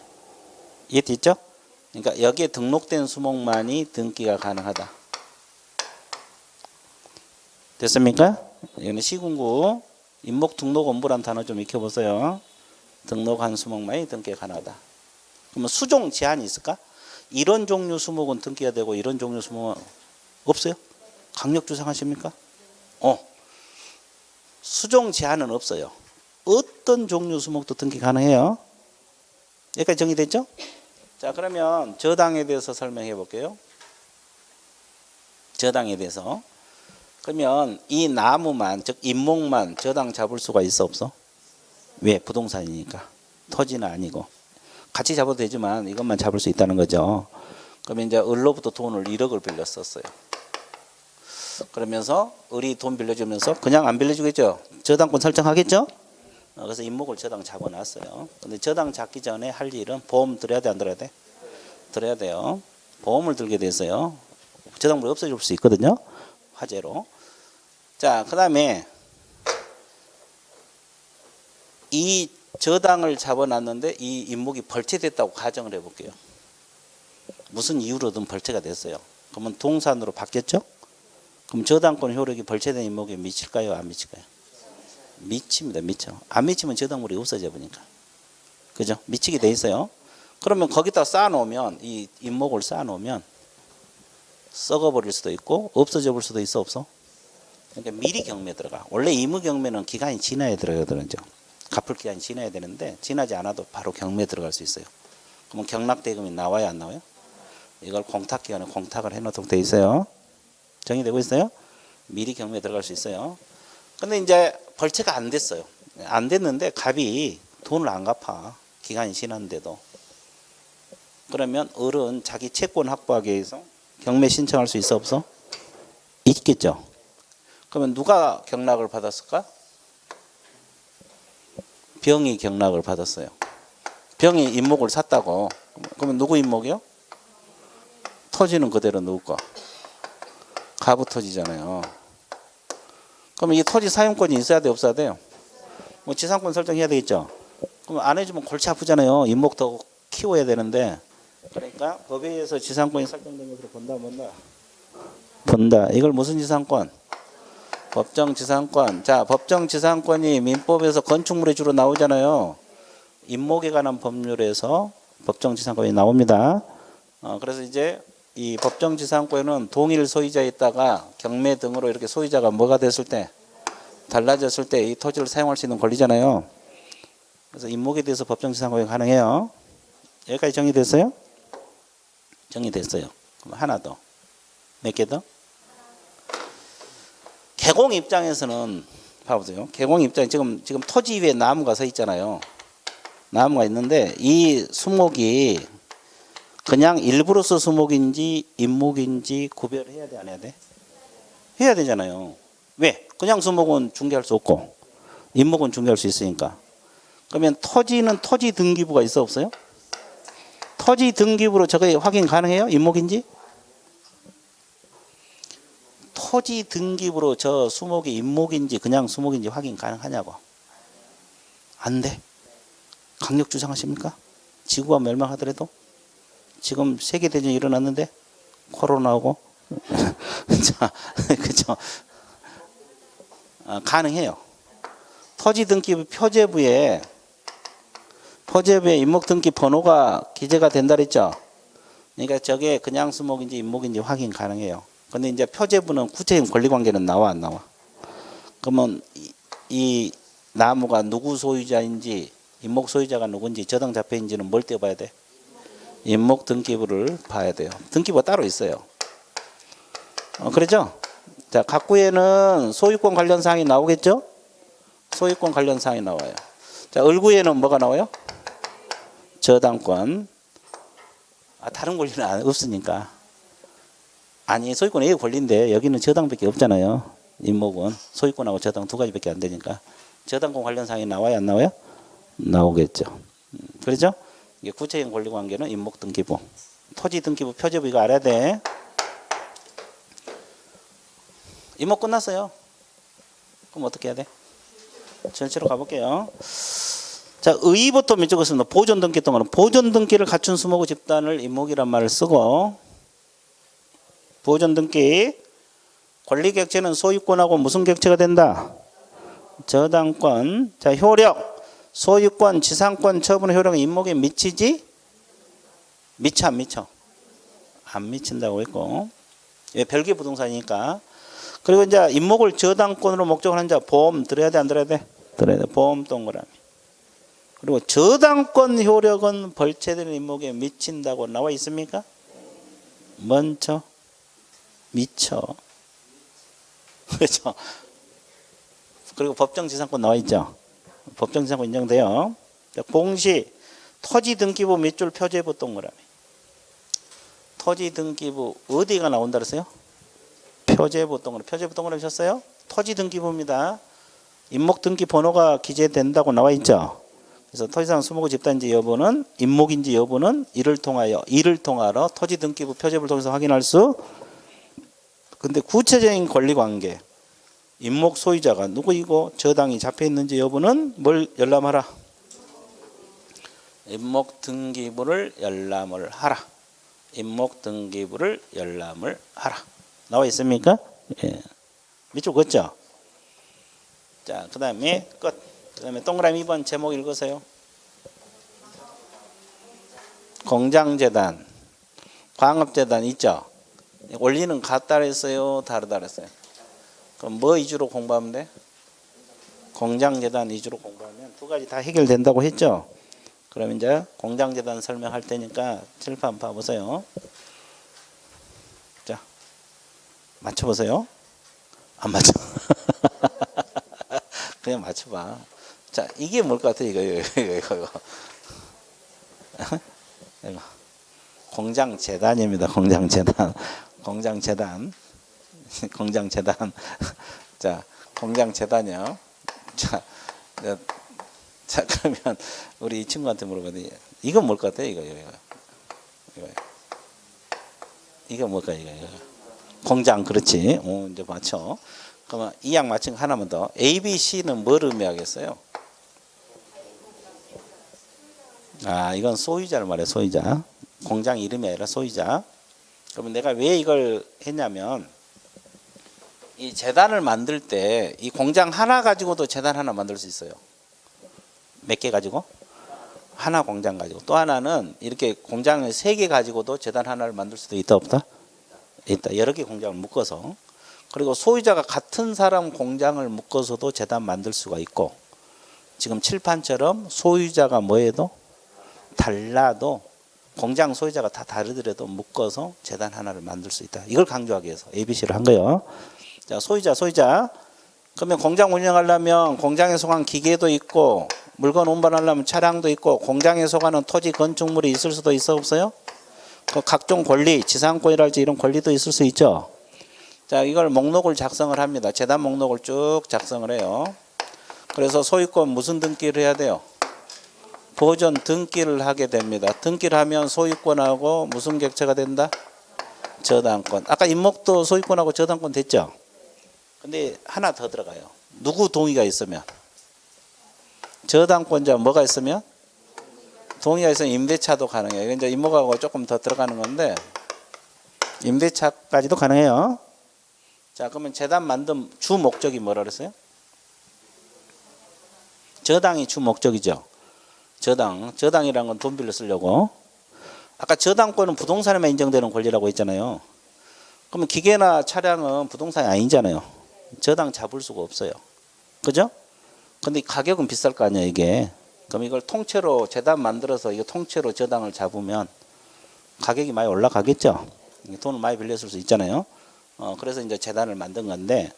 이해됐죠? 그러니까 여기에 등록된 수목만이 등기가 가능하다. 됐습니까? 여기는 시군구 임목 등록 업무란 단어 좀 익혀보세요. 등록한 수목만이 등기가 가능하다. 그러면 수종 제한이 있을까? 이런 종류 수목은 등기가 되고 이런 종류 수목은 없어요? 강력 주장하십니까? 수종 제한은 없어요. 어떤 종류 수목도 등기 가능해요. 여기까지 정리됐죠? 자, 그러면 저당에 대해서 설명해 볼게요. 저당에 대해서. 그러면 이 나무만, 즉 임목만 저당 잡을 수가 있어 없어? 왜? 부동산이니까. 토지는 아니고. 같이 잡아도 되지만 이것만 잡을 수 있다는 거죠. 그러면 이제 을로부터 돈을 1억을 빌렸었어요. 그러면서 을이 돈 빌려주면서 그냥 안 빌려주겠죠. 저당권 설정하겠죠. 그래서 임목을 저당 잡아놨어요. 근데 저당 잡기 전에 할 일은 보험 들어야 돼, 안 들어야 돼? 들어야 돼요. 보험을 들게 돼서요. 저당물이 없어질 수 있거든요. 화재로. 자, 그 다음에 이 저당을 잡아놨는데 이 임목이 벌채됐다고 가정을 해볼게요. 무슨 이유로든 벌채가 됐어요. 그러면 동산으로 바뀌었죠? 그럼 저당권 효력이 벌채된 임목에 미칠까요? 안 미칠까요? 미칩니다. 미쳐. 안 미치면 저당물이 없어져 버리니까. 그죠? 미치게 돼 있어요. 그러면 거기다 쌓아놓으면 이 임목을 쌓아놓으면 썩어버릴 수도 있고 없어져 볼 수도 있어 없어? 그러니까 미리 경매 들어가. 원래 임의 경매는 기간이 지나야 들어가거든요. 갚을 기간이 지나야 되는데 지나지 않아도 바로 경매 들어갈 수 있어요. 그러면 경락대금이 나와야 안 나와요? 이걸 공탁 기간에 공탁을 해놓도록 돼 있어요. 정리되고 있어요? 미리 경매 들어갈 수 있어요. 근데 이제 벌채가 안 됐어요. 안 됐는데 갑이 돈을 안 갚아. 기간이 지났는데도. 그러면 을은 자기 채권 확보하기 위해서 경매 신청할 수 있어 없어? 있겠죠. 그러면 누가 경락을 받았을까? 병이 경락을 받았어요. 병이 임목을 샀다고. 그러면 누구 임목이요? 토지는 그대로 누구 거? 가부 토지잖아요. 그러면 이 토지 사용권이 있어야 돼 없어야 돼요? 뭐 지상권 설정해야 되겠죠. 그럼 안 해주면 골치 아프잖아요. 임목 더 키워야 되는데. 그러니까 법에 의해서 지상권이 설정된 것으로 본다 본다. 본다. 이걸 무슨 지상권? 법정 지상권. 자, 법정 지상권이 민법에서 건축물에 주로 나오잖아요. 임목에 관한 법률에서 법정 지상권이 나옵니다. 그래서 이제 이 법정 지상권은 동일 소유자에 있다가 경매 등으로 이렇게 소유자가 뭐가 됐을 때 달라졌을 때 이 토지를 사용할 수 있는 권리잖아요. 그래서 임목에 대해서 법정 지상권이 가능해요. 여기까지 정리됐어요? 정리됐어요. 그럼 하나 더. 몇 개 더? 개공 입장에서는 봐보세요. 개공 입장에 지금 토지 위에 나무가 서 있잖아요. 나무가 있는데 이 수목이 그냥 일부로서 수목인지 임목인지 구별해야 돼, 안 해야 돼? 해야 되잖아요. 왜? 그냥 수목은 중개할 수 없고 임목은 중개할 수 있으니까. 그러면 토지는 토지 등기부가 있어 없어요? 토지 등기부로 저게 확인 가능해요? 임목인지? 토지 등기부로 저 수목이 임목인지 그냥 수목인지 확인 가능하냐고. 안 돼. 강력 주장하십니까? 지구가 멸망하더라도? 지금 세계대전이 일어났는데 코로나고 자, 그죠? 가능해요. 토지 등기부 표제부에 임목 등기 번호가 기재가 된다 그랬죠. 그러니까 저게 그냥 수목인지 임목인지 확인 가능해요. 근데 이제 표제부는 구체적인 권리관계는 나와 안 나와? 그러면 이 나무가 누구 소유자인지 임목 소유자가 누군지 저당 잡혀있는지는 뭘 떼어봐야 돼? 임목 등기부를 봐야 돼요. 등기부가 따로 있어요. 그렇죠? 자, 각구에는 소유권 관련 사항이 나오겠죠? 소유권 관련 사항이 나와요. 자, 을구에는 뭐가 나와요? 저당권. 다른 권리는 없으니까. 아니, 소유권 A의 권리인데 여기는 저당밖에 없잖아요. 임목은 소유권하고 저당 두 가지밖에 안 되니까. 저당권 관련 사항이 나와요, 안 나와요? 나오겠죠. 그렇죠? 이게 구체적인 권리관계는 임목등기부. 토지등기부, 표제부 이거 알아야 돼. 임목 끝났어요. 그럼 어떻게 해야 돼? 전체로 가볼게요. 자, 의의부터 몇 적었습니다. 보존등기 동안은 보존등기를 갖춘 수목의 집단을 임목이란 말을 쓰고, 보존등기 권리객체는 소유권하고 무슨 객체가 된다? 저당권. 자, 효력 소유권, 지상권, 처분 효력은 임목에 미치지? 미쳐 안 미쳐? 안 미친다고 했고, 예, 별개 부동산이니까. 그리고 이제 임목을 저당권으로 목적을 한 자 보험 들어야 돼 안 들어야 돼? 들어야 돼. 보험 동그라미. 그리고 저당권 효력은 벌채되는 임목에 미친다고 나와 있습니까? 먼저 미쳐. 그렇죠. 그리고 법정지상권 나와 있죠. 법정지상권 인정돼요. 공시 토지등기부 밑줄 표제부 동그라미. 토지등기부 어디가 나온다 그랬어요? 표제부 동그라미. 표제부 동그라미 쳤어요? 토지등기부입니다. 임목등기 번호가 기재된다고 나와 있죠. 그래서 토지상 수목의 집단인지 여부는, 임목인지 여부는 이를 통하여 토지등기부 표제부를 통해서 확인할 수. 근데 구체적인 권리관계, 임목 소유자가 누구이고 저당이 잡혀있는지 여부는 뭘 열람하라? 임목등기부를 열람을 하라. 임목등기부를 열람을 하라. 나와 있습니까? 예. 밑줄 긋죠? 자, 그 다음에 끝. 그 다음에 동그라미 2번 제목 읽으세요. 공장재단, 광업재단 있죠? 원리는 같다 그랬어요? 다르다 그랬어요? 그럼 뭐 위주로 공부하면 돼? 공장재단 위주로 공부하면 두 가지 다 해결된다고 했죠? 그럼 이제 공장재단 설명할 테니까 칠판 봐보세요. 자, 맞춰보세요. 안 맞춰. 그냥 맞춰봐. 자, 이게 뭘 것 같아? 이거. 이거. 공장재단입니다. 공장재단. 자, 공장재단이요. 자, 그러면 우리 이 친구한테 물어보니 이건 뭘 것 같아? 이거. 이거 뭘까? 이거. 공장, 그렇지. 이제 맞춰. 그러면 이 양 맞힌 거 하나만 더. A, B, C는 뭘 의미하겠어요? 아, 이건 소유자를 말해. 소유자. 공장 이름이 아니라 소유자. 그러면 내가 왜 이걸 했냐면, 이 재단을 만들 때 이 공장 하나 가지고도 재단 하나 만들 수 있어요. 몇 개 가지고? 하나 공장 가지고. 또 하나는 이렇게 공장을 3개 가지고도 재단 하나를 만들 수도 있다 없다? 있다. 여러 개 공장을 묶어서. 그리고 소유자가 같은 사람 공장을 묶어서도 재단 만들 수가 있고, 지금 칠판처럼 소유자가 뭐해도 달라도 공장 소유자가 다 다르더라도 묶어서 재단 하나를 만들 수 있다. 이걸 강조하기 위해서 ABC를 한 거예요. 자, 소유자. 그러면 공장 운영하려면 공장에 속한 기계도 있고, 물건 운반하려면 차량도 있고, 공장에 속하는 토지 건축물이 있을 수도 있어 없어요? 그 각종 권리, 지상권이랄지 이런 권리도 있을 수 있죠. 자, 이걸 목록을 작성을 합니다. 재단 목록을 쭉 작성을 해요. 그래서 소유권 무슨 등기를 해야 돼요? 보존 등기를 하게 됩니다. 등기를 하면 소유권하고 무슨 객체가 된다? 저당권. 아까 임목도 소유권하고 저당권 됐죠? 근데 하나 더 들어가요. 누구 동의가 있으면? 저당권자 뭐가 있으면? 동의가 있으면 임대차도 가능해요. 이건 이제 임목하고 조금 더 들어가는 건데, 임대차까지도 가능해요. 자, 그러면 재단 만든 주 목적이 뭐라 그랬어요? 저당이 주 목적이죠. 저당이라는 건 돈 빌려 쓰려고. 아까 저당권은 부동산에만 인정되는 권리라고 했잖아요. 그러면 기계나 차량은 부동산이 아니잖아요. 저당 잡을 수가 없어요. 그죠? 근데 가격은 비쌀 거 아니에요, 이게. 그럼 이걸 통째로 재단 만들어서 이거 통째로 저당을 잡으면 가격이 많이 올라가겠죠. 돈을 많이 빌렸을 수 있잖아요. 그래서 이제 재단을 만든 건데,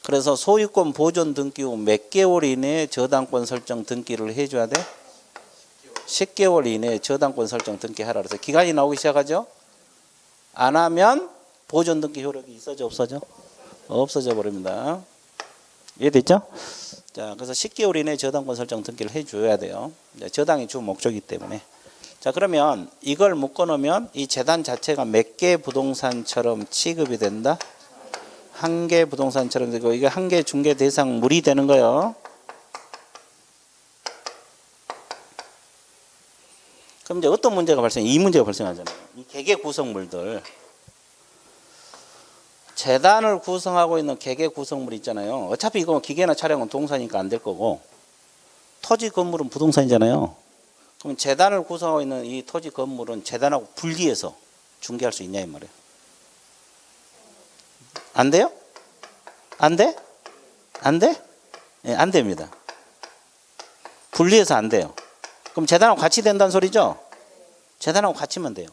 그래서 소유권 보존 등기 후 몇 개월 이내에 저당권 설정 등기를 해줘야 돼? 10개월 이내에 저당권 설정 등기하라 그래서 기간이 나오기 시작하죠. 안 하면 보존 등기 효력이 있어져 없어져? 없어져 버립니다. 이해됐죠? 자, 그래서 10개월 이내에 저당권 설정 등기를 해줘야 돼요. 저당이 주 목적이기 때문에. 자, 그러면 이걸 묶어 놓으면 이 재단 자체가 몇 개 부동산처럼 취급이 된다? 한 개 부동산처럼 되고, 이게 한 개 중개 대상물이 되는 거예요. 그럼 이제 어떤 문제가 발생해? 이 문제가 발생하잖아요. 이 개개 구성물들. 재단을 구성하고 있는 개개 구성물 있잖아요. 어차피 이거 기계나 차량은 동사니까 안 될 거고, 토지 건물은 부동산이잖아요. 그럼 재단을 구성하고 있는 이 토지 건물은 재단하고 분리해서 중개할 수 있냐 이 말이에요. 안 돼요? 안 돼? 안 돼? 네, 안 됩니다. 분리해서 안 돼요. 그럼 재단하고 같이 된다는 소리죠? 재단하고 같이면 돼요.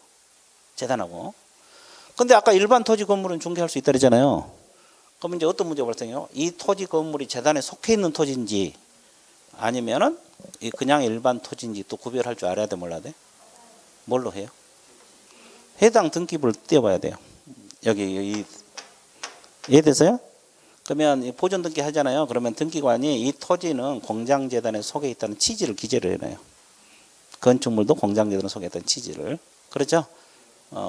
재단하고. 근데 아까 일반 토지 건물은 중개할 수 있다 그러잖아요. 그럼 이제 어떤 문제가 발생해요? 이 토지 건물이 재단에 속해 있는 토지인지 아니면은 그냥 일반 토지인지 또 구별할 줄 알아야 돼, 몰라야 돼? 뭘로 해요? 해당 등기부를 떼어봐야 돼요. 여기 이해돼서요? 그러면 보존 등기 하잖아요. 그러면 등기관이 이 토지는 공장재단에 속해 있다는 취지를 기재를 해놔요. 건축물도 공장재단에 속해 있다는 취지를. 그렇죠?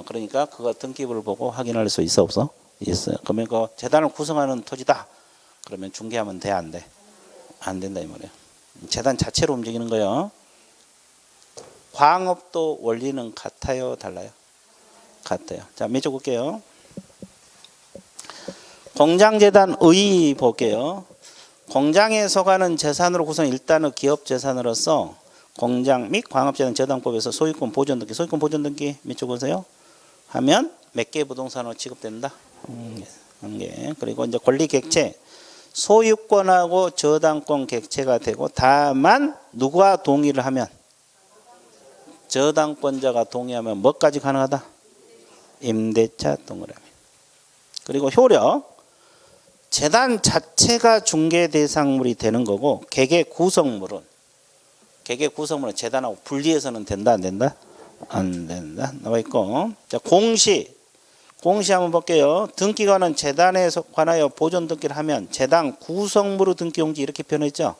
그러니까 그거 등기부를 보고 확인할 수 있어 없어? 있어요. 그러면 그 재단을 구성하는 토지다. 그러면 중개하면 돼, 안 돼? 안 된다 이 말이에요. 재단 자체로 움직이는 거예요. 광업도 원리는 같아요, 달라요? 같아요. 자, 몇 쪽 볼게요. 공장재단의 볼게요. 공장에 속하는 재산으로 구성 일단은 기업 재산으로서 공장 및 광업재단 재단법에서 소유권 보존 등기, 소유권 보존 등기 몇 쪽 보세요? 하면 몇 개 부동산으로 취급된다? 한 개. 그리고 이제 권리 객체. 소유권하고 저당권 객체가 되고, 다만 누가 동의를 하면, 저당권자가 동의하면 뭐까지 가능하다? 임대차 동그라미. 그리고 효력. 재단 자체가 중개 대상물이 되는 거고, 개개 구성물은 재단하고 분리해서는 된다, 안 된다? 안 된다. 나와 있고. 자, 공시 한번 볼게요. 등기관은 재단에 관하여 보존 등기를 하면 재단 구성물의 등기용지 이렇게 표현했죠.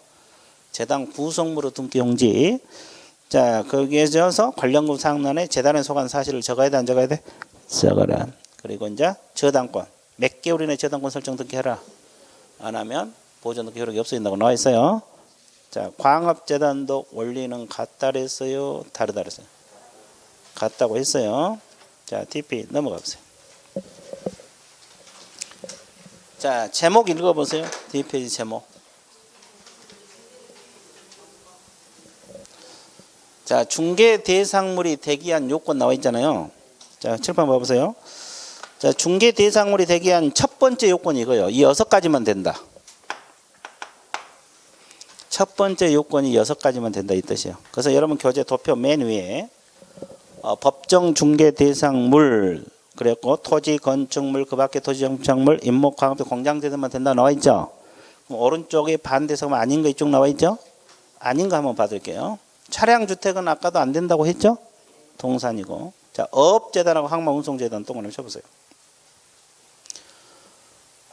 재단 구성물의 등기용지. 자, 거기에 져서 관련금 상란에 재단에 속한 사실을 적어야 돼, 안 적어야 돼? 적어라. 그리고 이제 저당권. 몇 개월 이내 저당권 설정 등기해라. 안 하면 보존 등기 효력이 없어진다고 나와 있어요. 자, 광업재단도 원리는 같다 그랬어요, 다르다 그랬어요? 같다고 했어요. 자, TP 넘어가 보세요. 자, 제목 읽어보세요. 뒷페이지 제목. 자, 중개 대상물이 대기한 요건 나와 있잖아요. 자, 칠판 봐보세요. 자, 중개 대상물이 대기한 첫 번째 요건이 이거예요. 이 6가지만 된다. 첫 번째 요건이 6가지만 된다 이 뜻이에요. 그래서 여러분 교재 도표 맨 위에 법정 중개 대상물 그랬고, 토지, 건축물, 그 밖에 토지, 정착물, 임목, 광업, 공장재단만 된다 나와 있죠. 그럼 오른쪽에 반대서면 아닌 거 이쪽 나와 있죠. 아닌 거 한번 봐드릴게요. 차량 주택은 아까도 안 된다고 했죠. 동산이고. 자, 어업재단하고 항만운송재단 동그라미 쳐보세요.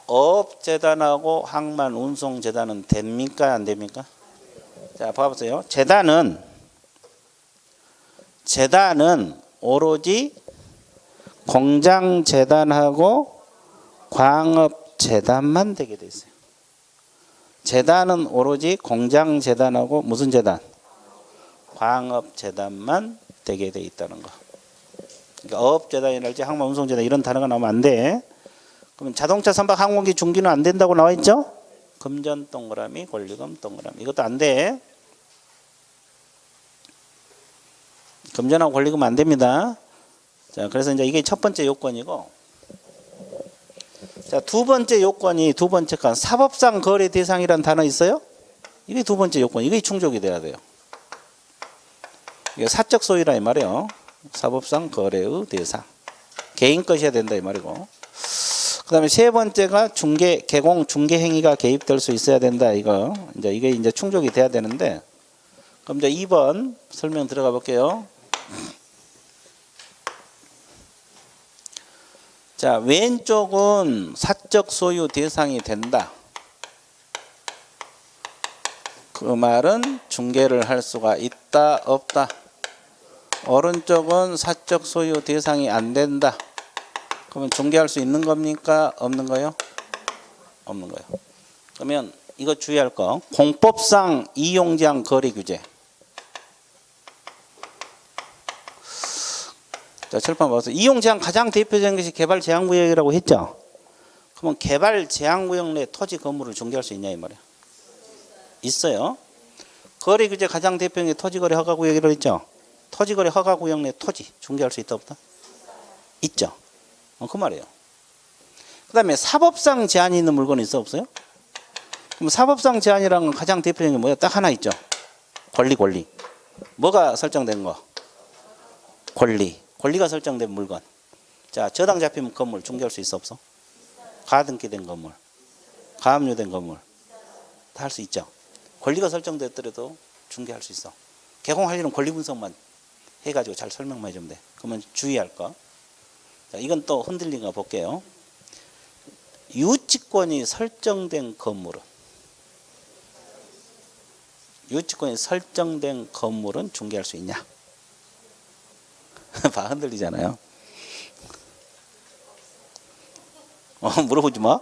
어업재단하고 항만운송재단은 됩니까, 안 됩니까? 자, 봐보세요. 재단은 오로지 공장재단하고 광업재단만 되게 돼 있어요. 재단은 오로지 공장재단하고 무슨 재단? 광업재단만 되게 돼 있다는 거. 그러니까 어업재단이랄지 항만운송재단 이런 단어가 나오면 안 돼. 그러면 자동차 선박 항공기 중기는 안 된다고 나와 있죠? 금전 동그라미, 권리금 동그라미. 이것도 안 돼. 금전하고 권리금 안 됩니다. 자, 그래서 이제 이게 첫 번째 요건이고, 자, 두 번째 요건이 두 번째 건 사법상 거래 대상이라는 단어 있어요? 이게 두 번째 요건. 이게 충족이 돼야 돼요. 이게 사적 소유라 이 말이에요. 사법상 거래의 대상. 개인 것이어야 된다 이 말이고. 그다음에 세 번째가 개공 중개 행위가 개입될 수 있어야 된다 이거. 이게 이제 충족이 돼야 되는데, 그럼 이제 2번 설명 들어가 볼게요. 자, 왼쪽은 사적 소유 대상이 된다. 그 말은 중개를 할 수가 있다, 없다? 오른쪽은 사적 소유 대상이 안 된다. 그러면 중개할 수 있는 겁니까? 없는 거요? 없는 거예요. 그러면 이거 주의할 거. 공법상 이용제한 거래 규제. 자, 철판 봐서 이용제한 가장 대표적인 것이 개발 제한구역이라고 했죠. 그러면 개발 제한구역 내 토지 건물을 중개할 수 있냐 이 말이야. 있어요. 거래 규제 가장 대표적인 게 토지거래 허가구역이라고 했죠. 토지거래 허가구역 내 토지 중개할 수 있다 없다? 있죠. 그 말이에요. 그 다음에 사법상 제한이 있는 물건이 있어 없어요? 그럼 사법상 제한이라는 건 가장 대표적인 게 뭐야? 딱 하나 있죠. 권리. 뭐가 설정된 거? 권리가 설정된 물건. 자, 저당 잡히면 건물 중개할 수 있어 없어? 가등기된 건물, 가압류된 건물 다 할 수 있죠. 권리가 설정됐더라도 중개할 수 있어. 개공할 일은 권리 분석만 해가지고 잘 설명만 해주면 돼. 그러면 주의할 거. 자, 이건 또 흔들린 거 볼게요. 유치권이 설정된 건물은 중개할 수 있냐? 봐, 흔들리잖아요. 물어보지 마.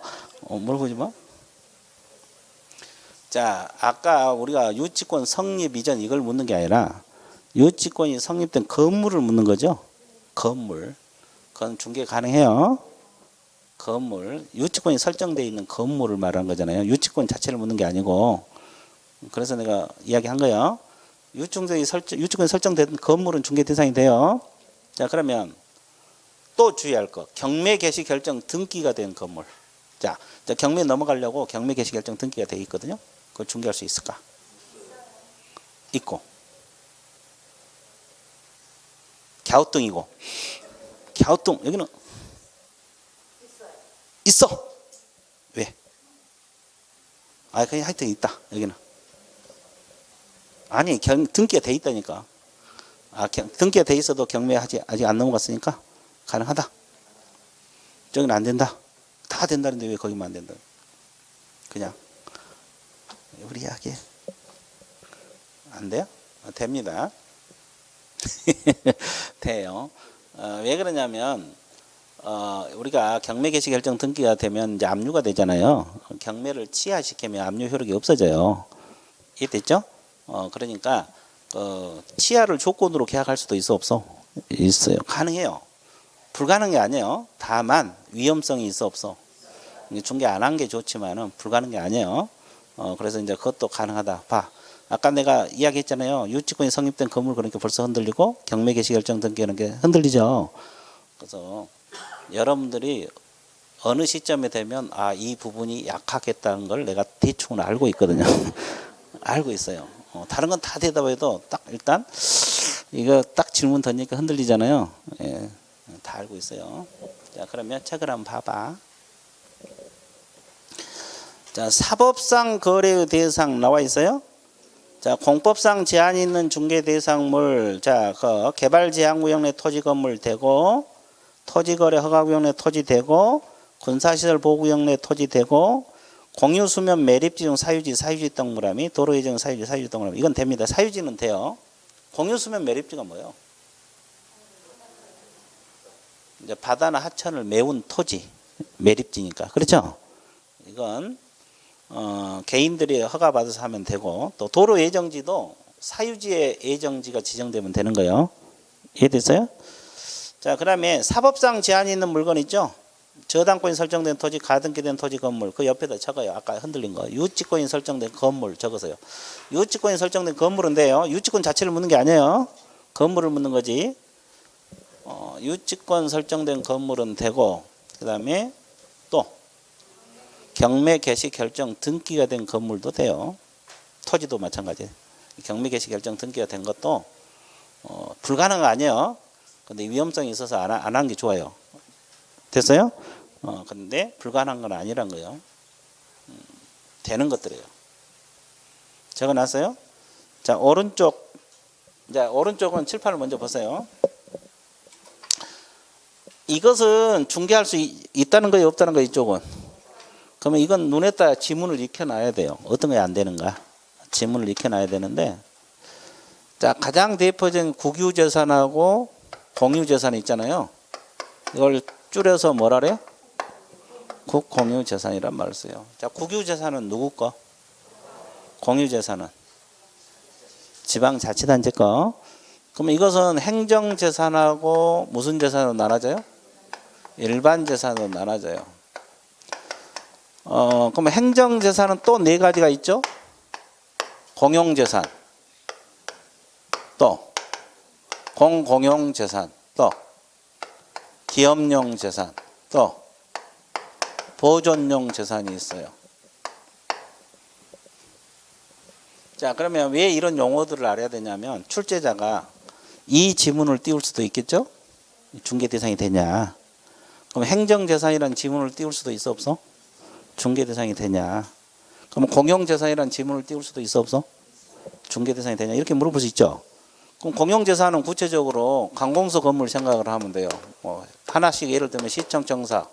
자, 아까 우리가 유치권 성립 이전 이걸 묻는 게 아니라 유치권이 성립된 건물을 묻는 거죠. 건물. 그건 중개 가능해요. 건물. 유치권이 설정되어 있는 건물을 말하는 거잖아요. 유치권 자체를 묻는 게 아니고. 그래서 내가 이야기한 거예요. 유치권이 설정된 건물은 중개 대상이 돼요. 자, 그러면 또 주의할 거. 경매 개시 결정 등기가 된 건물. 자, 경매 넘어가려고 경매 개시 결정 등기가 돼 있거든요. 그걸 중개할 수 있을까? 있고. 갸우뚱이고. 갸우뚱 여기는 있어. 왜? 그냥 하여튼 있다. 여기는. 아니, 등기가 돼 있다니까. 등기가 돼 있어도 경매 아직 안 넘어갔으니까 가능하다. 저기는 안 된다. 다 된다는데 왜 거기만 안 된다? 그냥 우리 이야기 안 돼요? 됩니다. 돼요. 왜 그러냐면 우리가 경매 개시 결정 등기가 되면 이제 압류가 되잖아요. 경매를 취하시키면 압류 효력이 없어져요. 이해됐죠? 그러니까 취하를 조건으로 계약할 수도 있어 없어? 있어요. 가능해요. 불가능한 게 아니에요. 다만 위험성이 있어 없어? 중개 안 한 게 좋지만은 불가능한 게 아니에요. 그래서 이제 그것도 가능하다. 봐. 아까 내가 이야기했잖아요. 유치권이 성립된 건물 그러니까 벌써 흔들리고 경매 개시 결정 등기하는 게 흔들리죠. 그래서 여러분들이 어느 시점에 되면 이 부분이 약하겠다는 걸 내가 대충은 알고 있거든요. 알고 있어요. 다른 건 다 대답해도 딱 일단 이거 딱 질문 던지니까 흔들리잖아요. 예, 다 알고 있어요. 자, 그러면 책을 한번 봐봐. 자, 사법상 거래의 대상 나와 있어요. 자, 공법상 제한이 있는 중개 대상물. 자, 그 개발 제한 구역 내 토지 건물 되고, 토지 거래 허가 구역 내 토지 되고, 군사시설 보호 구역 내 토지 되고, 공유 수면 매립지 중 사유지 동그라미, 도로 예정 사유지 동그라미. 이건 됩니다. 사유지는 돼요. 공유 수면 매립지가 뭐예요? 이제 바다나 하천을 메운 토지, 매립지니까. 그렇죠? 이건 개인들이 허가 받아서 하면 되고, 또 도로 예정지도 사유지의 예정지가 지정되면 되는 거예요. 이해됐어요? 자, 그다음에 사법상 제한이 있는 물건 있죠? 저당권이 설정된 토지, 가등기된 토지 건물, 그 옆에다 적어요. 아까 흔들린 거. 유치권이 설정된 건물 적으세요. 유치권이 설정된 건물은 돼요. 유치권 자체를 묻는 게 아니에요. 건물을 묻는 거지. 유치권 설정된 건물은 되고, 그 다음에 또 경매 개시 결정 등기가 된 건물도 돼요. 토지도 마찬가지예요. 경매 개시 결정 등기가 된 것도 불가능은 아니에요. 근데 위험성이 있어서 안 한 게 좋아요. 됐어요? 근데 불가능한 건 아니란 거예요. 되는 것들이에요. 적어놨어요? 자, 오른쪽. 자, 오른쪽은 칠판을 먼저 보세요. 이것은 중개할 수 있다는 거예요, 없다는 거예요, 이쪽은? 그러면 이건 눈에다 지문을 익혀놔야 돼요. 어떤 게 안 되는가? 지문을 익혀놔야 되는데, 자, 가장 대표적인 국유재산하고 공유재산이 있잖아요. 이걸 줄여서 뭐라 그래요? 국공유재산이란 말을 써요. 자, 국유재산은 누구 거? 공유재산은 지방자치단체 거. 그럼 이것은 행정재산하고 무슨 재산으로 나눠져요? 일반재산으로 나눠져요. 그럼 행정재산은 또 네 가지가 있죠? 공용재산, 또 공공용재산, 또 기업용 재산, 또 보존용 재산이 있어요. 자, 그러면 왜 이런 용어들을 알아야 되냐면 출제자가 이 지문을 띄울 수도 있겠죠? 중개 대상이 되냐? 그럼 행정재산이라는 지문을 띄울 수도 있어 없어? 중개 대상이 되냐? 그럼 공용재산이라는 지문을 띄울 수도 있어 없어? 중개 대상이 되냐? 이렇게 물어볼 수 있죠. 그럼 공용재산은 구체적으로 관공서 건물 생각을 하면 돼요. 뭐 하나씩 예를 들면 시청 정사,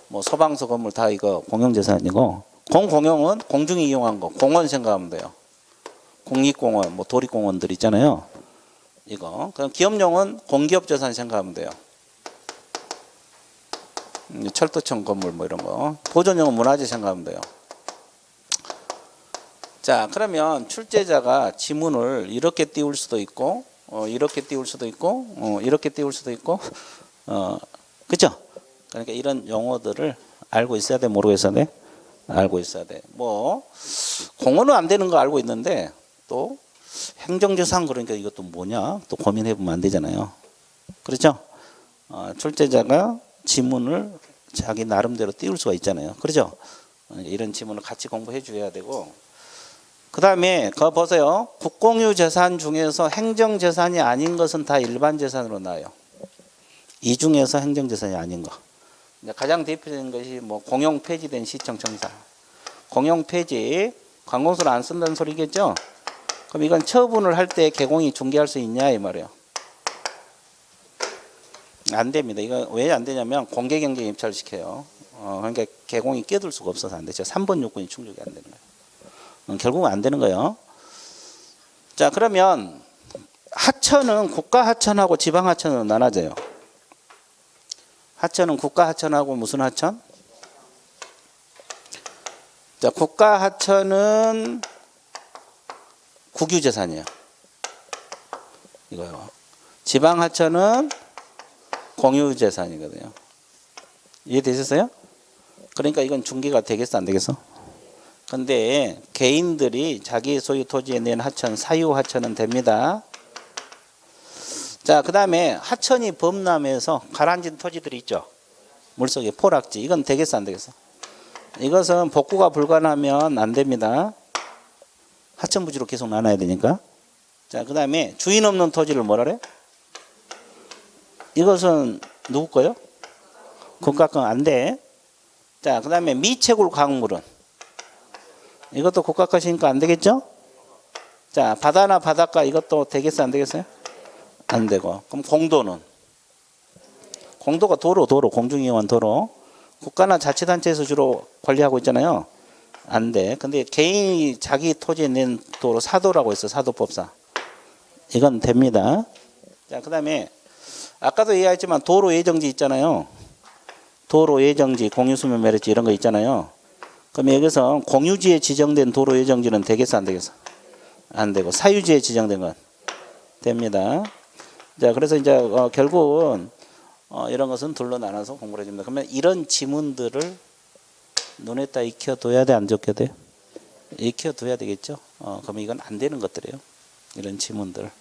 뭐 소방서 건물 다 이거 공용재산이고, 공공용은 공중이 이용한 거, 공원 생각하면 돼요. 국립공원, 뭐 도립공원들 있잖아요. 이거. 그럼 기업용은 공기업재산 생각하면 돼요. 철도청 건물 뭐 이런 거. 보존용은 문화재 생각하면 돼요. 자, 그러면 출제자가 지문을 이렇게 띄울 수도 있고, 이렇게 띄울 수도 있고, 이렇게 띄울 수도 있고, 그죠? 그러니까 이런 용어들을 알고 있어야 돼, 모르고 있어야 돼? 알고 있어야 돼. 뭐 공원은 안 되는 거 알고 있는데 또 행정재산 그러니까 이것도 뭐냐? 또 고민해 보면 안 되잖아요. 그렇죠? 출제자가 지문을 자기 나름대로 띄울 수가 있잖아요. 그렇죠? 이런 지문을 같이 공부해 줘야 되고, 그 다음에 그거 보세요. 국공유 재산 중에서 행정재산이 아닌 것은 다 일반재산으로 나와요. 이 중에서 행정재산이 아닌 거. 가장 대표적인 것이 뭐 공용 폐지된 시청 청사. 공용 폐지, 관공서를 안 쓴다는 소리겠죠? 그럼 이건 처분을 할 때 개공이 중개할 수 있냐 이 말이에요. 안 됩니다. 이거 왜 안 되냐면 공개경쟁 입찰을 시켜요. 그러니까 개공이 끼어들 수가 없어서 안 되죠. 3번 요건이 충족이 안 되는 거예요. 결국은 안 되는 거예요. 자, 그러면 하천은 국가 하천하고 지방 하천으로 나눠져요. 하천은 국가 하천하고 무슨 하천? 자, 국가 하천은 국유재산이에요. 이거요. 지방 하천은 공유재산이거든요. 이해되셨어요? 그러니까 이건 중개가 되겠어, 안 되겠어? 근데 개인들이 자기 소유 토지에 낸 하천, 사유 하천은 됩니다. 자, 그 다음에 하천이 범람해서 가라앉은 토지들이 있죠. 물속에 포락지. 이건 되겠어, 안 되겠어? 이것은 복구가 불가능하면 안 됩니다. 하천 부지로 계속 나눠야 되니까. 자, 그 다음에 주인 없는 토지를 뭐라 그래? 이것은 누구 거요? 국가 거 안 돼. 자, 그 다음에 미채굴 광물은 이것도 국가 것이니까 안 되겠죠? 자, 바다나 바닷가 이것도 되겠어, 안 되겠어요? 안 되고. 그럼 공도는? 공도가 도로, 공중이용한 도로. 국가나 자치단체에서 주로 관리하고 있잖아요. 안 돼. 근데 개인이 자기 토지에 낸 도로, 사도라고 있어, 사도법상. 이건 됩니다. 자, 그 다음에 아까도 얘기했지만 도로 예정지 있잖아요. 도로 예정지, 공유수면 매립지 이런 거 있잖아요. 그럼 여기서 공유지에 지정된 도로 예정지는 되겠어, 안 되겠어? 안 되고. 사유지에 지정된 건 됩니다. 자, 그래서 이제 결국은 이런 것은 둘로 나눠서 공부를 해줍니다. 그러면 이런 지문들을 눈에다 익혀둬야 돼, 안 적혀야 돼? 익혀둬야 되겠죠. 그러면 이건 안 되는 것들이에요. 이런 지문들.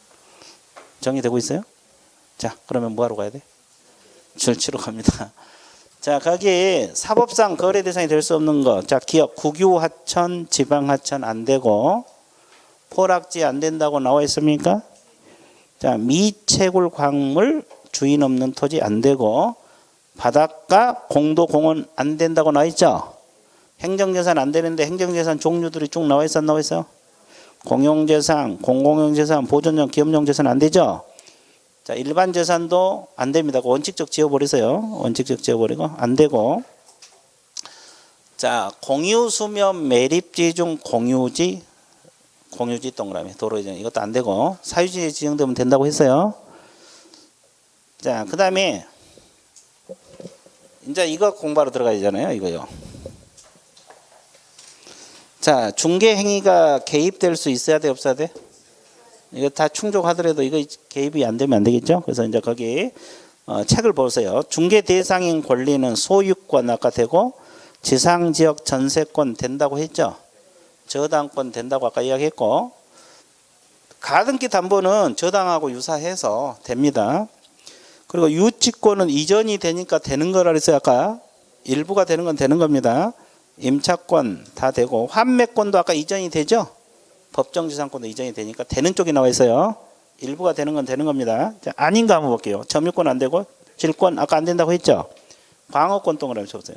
정리되고 있어요? 자, 그러면 뭐하러 가야 돼? 줄치러 갑니다. 자, 거기 사법상 거래 대상이 될 수 없는 거. 자, 기업, 국유 하천, 지방 하천 안 되고, 포락지 안 된다고 나와 있습니까? 자, 미채굴 광물, 주인 없는 토지 안 되고, 바닷가, 공도, 공원 안 된다고 나와 있죠? 행정재산 안 되는데 행정재산 종류들이 쭉 나와 있어, 안 나와 있어요? 공용재산, 공공용재산, 보존용, 기업용 재산 안 되죠? 자, 일반 재산도 안 됩니다. 원칙적 지워버리세요. 원칙적 지워버리고 안 되고. 자, 공유수면 매립지 중 공유지 공유지 동그라미 도로 이전 이것도 안 되고 사유지에 지정되면 된다고 했어요. 자, 그다음에 이제 이거 공부하러 들어가야 되잖아요. 이거요. 자, 중개 행위가 개입될 수 있어야 돼, 없어야 돼? 이거 다 충족하더라도 이거 개입이 안 되면 안 되겠죠? 그래서 이제 거기 책을 보세요. 중개 대상인 권리는 소유권 아까 되고 지상지역 전세권 된다고 했죠? 저당권 된다고 아까 이야기했고 가등기 담보는 저당하고 유사해서 됩니다. 그리고 유치권은 이전이 되니까 되는 거라 그랬어요. 아까 일부가 되는 건 되는 겁니다. 임차권 다 되고 환매권도 아까 이전이 되죠. 법정지상권도 이전이 되니까 되는 쪽이 나와 있어요. 일부가 되는 건 되는 겁니다. 자, 아닌가 한번 볼게요. 점유권 안 되고 질권 아까 안 된다고 했죠. 광업권 동그라미 쳐보세요.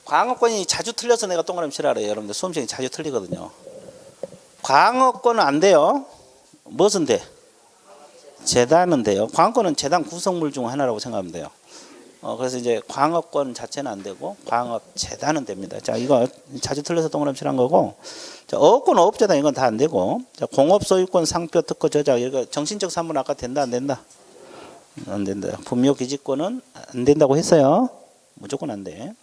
광업권이 자주 틀려서 내가 동그라미 치라 그래요. 여러분들 수험생이 자주 틀리거든요. 광업권은 안 돼요. 무엇은 돼? 재단은 돼요. 광업권은 재단 구성물 중 하나라고 생각하면 돼요. 그래서 이제 광업권 자체는 안 되고 광업 재단은 됩니다. 자, 이거 자주 틀려서 동그라미 칠한 거고. 자, 어업권 어업재단 이건 다 안 되고. 자, 공업 소유권 상표 특허 저작 이거 정신적 산물 아까 된다 안 된다? 안 된다. 분묘 기지권은 안 된다고 했어요. 무조건 안 돼.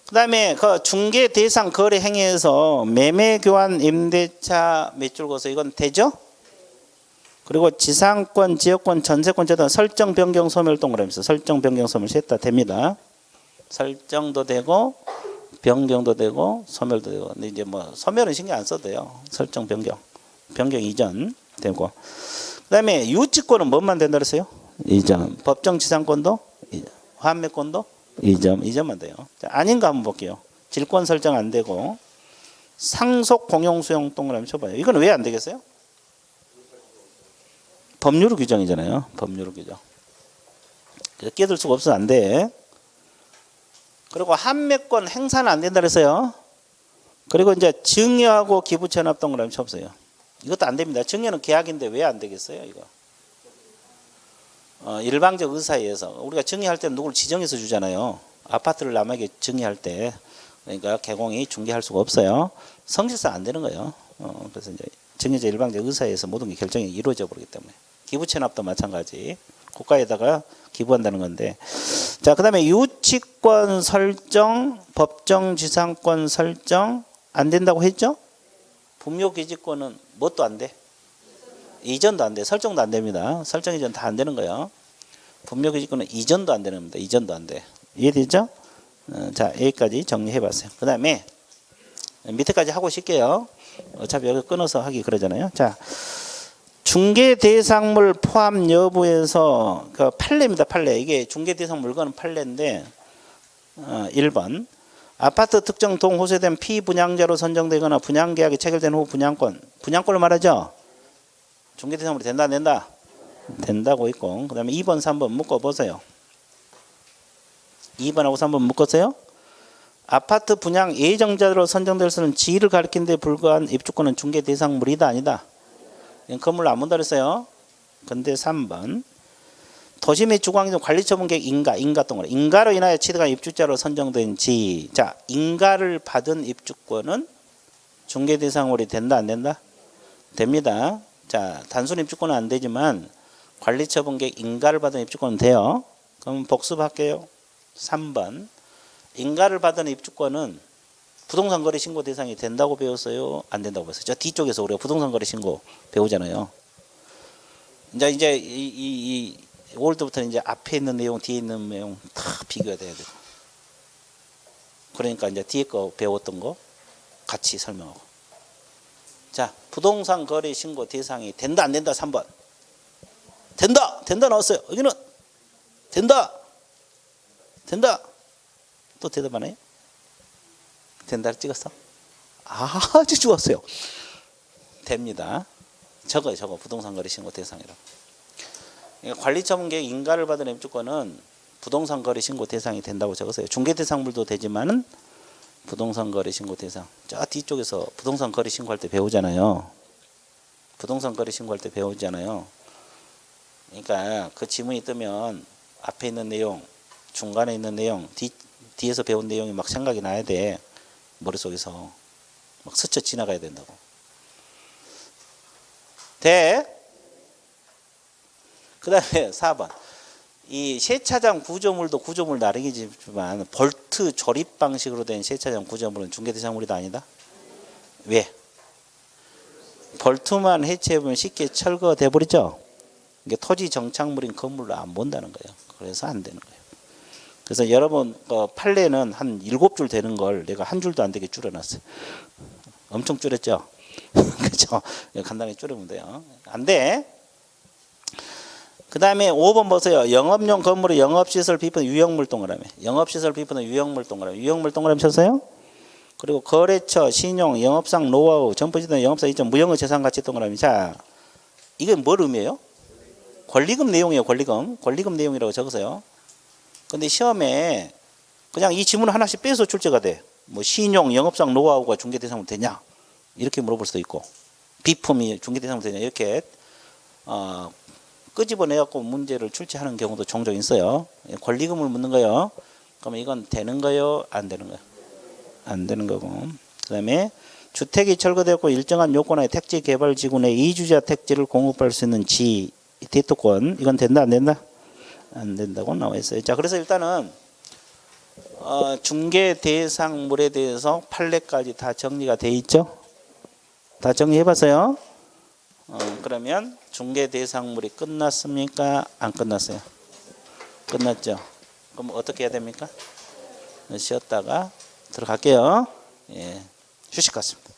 그다음에 그 중개 대상 거래 행위에서 매매 교환 임대차 매출 거서 이건 되죠? 그리고 지상권, 지역권, 전세권 저당 설정 변경 소멸 동그라미 있어. 설정 변경 소멸 셋 다 됩니다. 설정도 되고 변경도 되고 소멸도 되고. 근데 이제 뭐 소멸은 신경 안 써도 돼요. 설정 변경. 변경 이전 되고. 그다음에 유치권은 뭐만 된다 그랬어요? 이전. 법정 지상권도 환매권도 이전만 돼요. 자, 아닌가 한번 볼게요. 질권 설정 안 되고 상속 공용 수용 동그라미 쳐봐요. 이건 왜 안 되겠어요? 법률 규정이잖아요. 법률 규정. 그래서 끼어들 수가 없어서 안 돼. 그리고 환매권 행사는 안 된다 그랬어요. 그리고 이제 증여하고 기부 체납 동그라미 쳐보세요. 이것도 안 됩니다. 증여는 계약인데 왜 안 되겠어요? 이거. 일방적 의사에 의해서 우리가 증여할 때는 누구를 지정해서 주잖아요. 아파트를 남에게 증여할 때 그러니까 개공이 중개할 수가 없어요. 성질상 안 되는 거예요. 그래서 이제 증여자 일방적 의사에 의해서 모든 게 결정이 이루어져 버리기 때문에 기부 체납도 마찬가지 국가에다가 기부한다는 건데. 자, 그다음에 유치권 설정, 법정 지상권 설정 안 된다고 했죠? 분묘 기지권은 뭣도 안 돼? 이전도 안 돼. 설정도 안 됩니다. 설정 이전 다 안 되는 거예요. 분묘 기지권은 이전도 안 되는 겁니다. 이전도 안 돼. 이해되죠? 자, 여기까지 정리해 봤어요. 그다음에 밑에까지 하고 쉴게요. 어차피 여기 끊어서 하기 그러잖아요. 자, 중개 대상물 포함 여부에서 그 판례입니다. 판례. 이게 중개 대상 물건은 판례인데 1번 아파트 특정 동 호세된 피분양자로 선정되거나 분양계약이 체결된 후 분양권을 말하죠. 중개 대상물이 된다 안 된다? 된다고 있고. 그 다음에 2번 3번 묶어보세요. 2번하고 3번 묶었어요. 아파트 분양 예정자로 선정될 수는 지위를 가리킨 데 불과한 입주권은 중개 대상물이다 아니다? 건물로 안 본다 그랬어요. 근데 3번 도시 및 주거환경 관리처분계획 인가 동그라미 인가로 인하여 취득한 입주자로 선정된 지. 자, 인가를 받은 입주권은 중개 대상물이 된다 안 된다? 됩니다. 자, 단순 입주권은 안 되지만 관리처분계획 인가를 받은 입주권은 돼요. 그럼 복습할게요. 3번 인가를 받은 입주권은 부동산 거래 신고 대상이 된다고 배웠어요? 안 된다고 배웠어요? 저 뒤쪽에서 우리가 부동산 거래 신고 배우잖아요. 이제 이 5월부터는 이제 앞에 있는 내용, 뒤에 있는 내용 다 비교가 돼야 돼요. 그러니까 이제 뒤에 거 배웠던 거 같이 설명하고. 자, 부동산 거래 신고 대상이 된다 안 된다? 3번. 된다 나왔어요. 여기는 된다. 또 대답 안 해요? 된다를 찍었어? 아주 좋았어요. 됩니다. 저거 부동산 거래 신고 대상이라고. 그러니까 관리처분계획 인가를 받은 입주권은 부동산 거래 신고 대상이 된다고 적었어요. 중개 대상물도 되지만은 부동산 거래 신고 대상. 저 뒤쪽에서 부동산 거래 신고할 때 배우잖아요. 그러니까 그 지문이 뜨면 앞에 있는 내용, 중간에 있는 내용, 뒤에서 배운 내용이 막 생각이 나야 돼. 머릿속에서 막 스쳐 지나가야 된다고. 돼? 그 다음에 4번. 이 세차장 구조물도 구조물 나름이지만 볼트 조립 방식으로 된 세차장 구조물은 중개대상물이다 아니다? 왜? 볼트만 해체해보면 쉽게 철거돼 버리죠. 이게 토지 정착물인 건물로 안 본다는 거예요. 그래서 안 되는 거예요. 그래서 여러분 판례는 한 7줄 되는 걸 내가 한 줄도 안 되게 줄여놨어요. 엄청 줄였죠. 그렇죠. 간단히 줄이면 돼요. 안 돼. 그 다음에 5번 보세요. 영업용 건물의 영업시설 비법은 유형물 동그라미. 영업시설 비법은 유형물 동그라미. 유형물 동그라미 쳤어요? 그리고 거래처, 신용, 영업상 노하우, 점포지도 영업사 이점 무형의 재산가치 동그라미. 자, 이게 뭘 의미해요? 권리금 내용이에요. 권리금 내용이라고 적으세요. 근데 시험에 그냥 이 지문 하나씩 빼서 출제가 돼. 뭐 신용, 영업상 노하우가 중개대상으로 되냐? 이렇게 물어볼 수도 있고, 비품이 중개대상으로 되냐? 이렇게 끄집어내갖고 문제를 출제하는 경우도 종종 있어요. 권리금을 묻는 거예요. 그러면 이건 되는 거요? 안 되는 거요? 안 되는 거고. 그 다음에 주택이 철거되었고 일정한 요건하에 택지 개발 지구 내 이주자 택지를 공급할 수 있는 대토권. 이건 된다 안 된다? 안 된다고 나와 있어요. 자, 그래서 일단은 중개 대상물에 대해서 판례까지 다 정리가 돼 있죠. 다 정리해봤어요. 그러면 중개 대상물이 끝났습니까? 안 끝났어요? 끝났죠. 그럼 어떻게 해야 됩니까? 쉬었다가 들어갈게요. 예, 휴식 같습니다.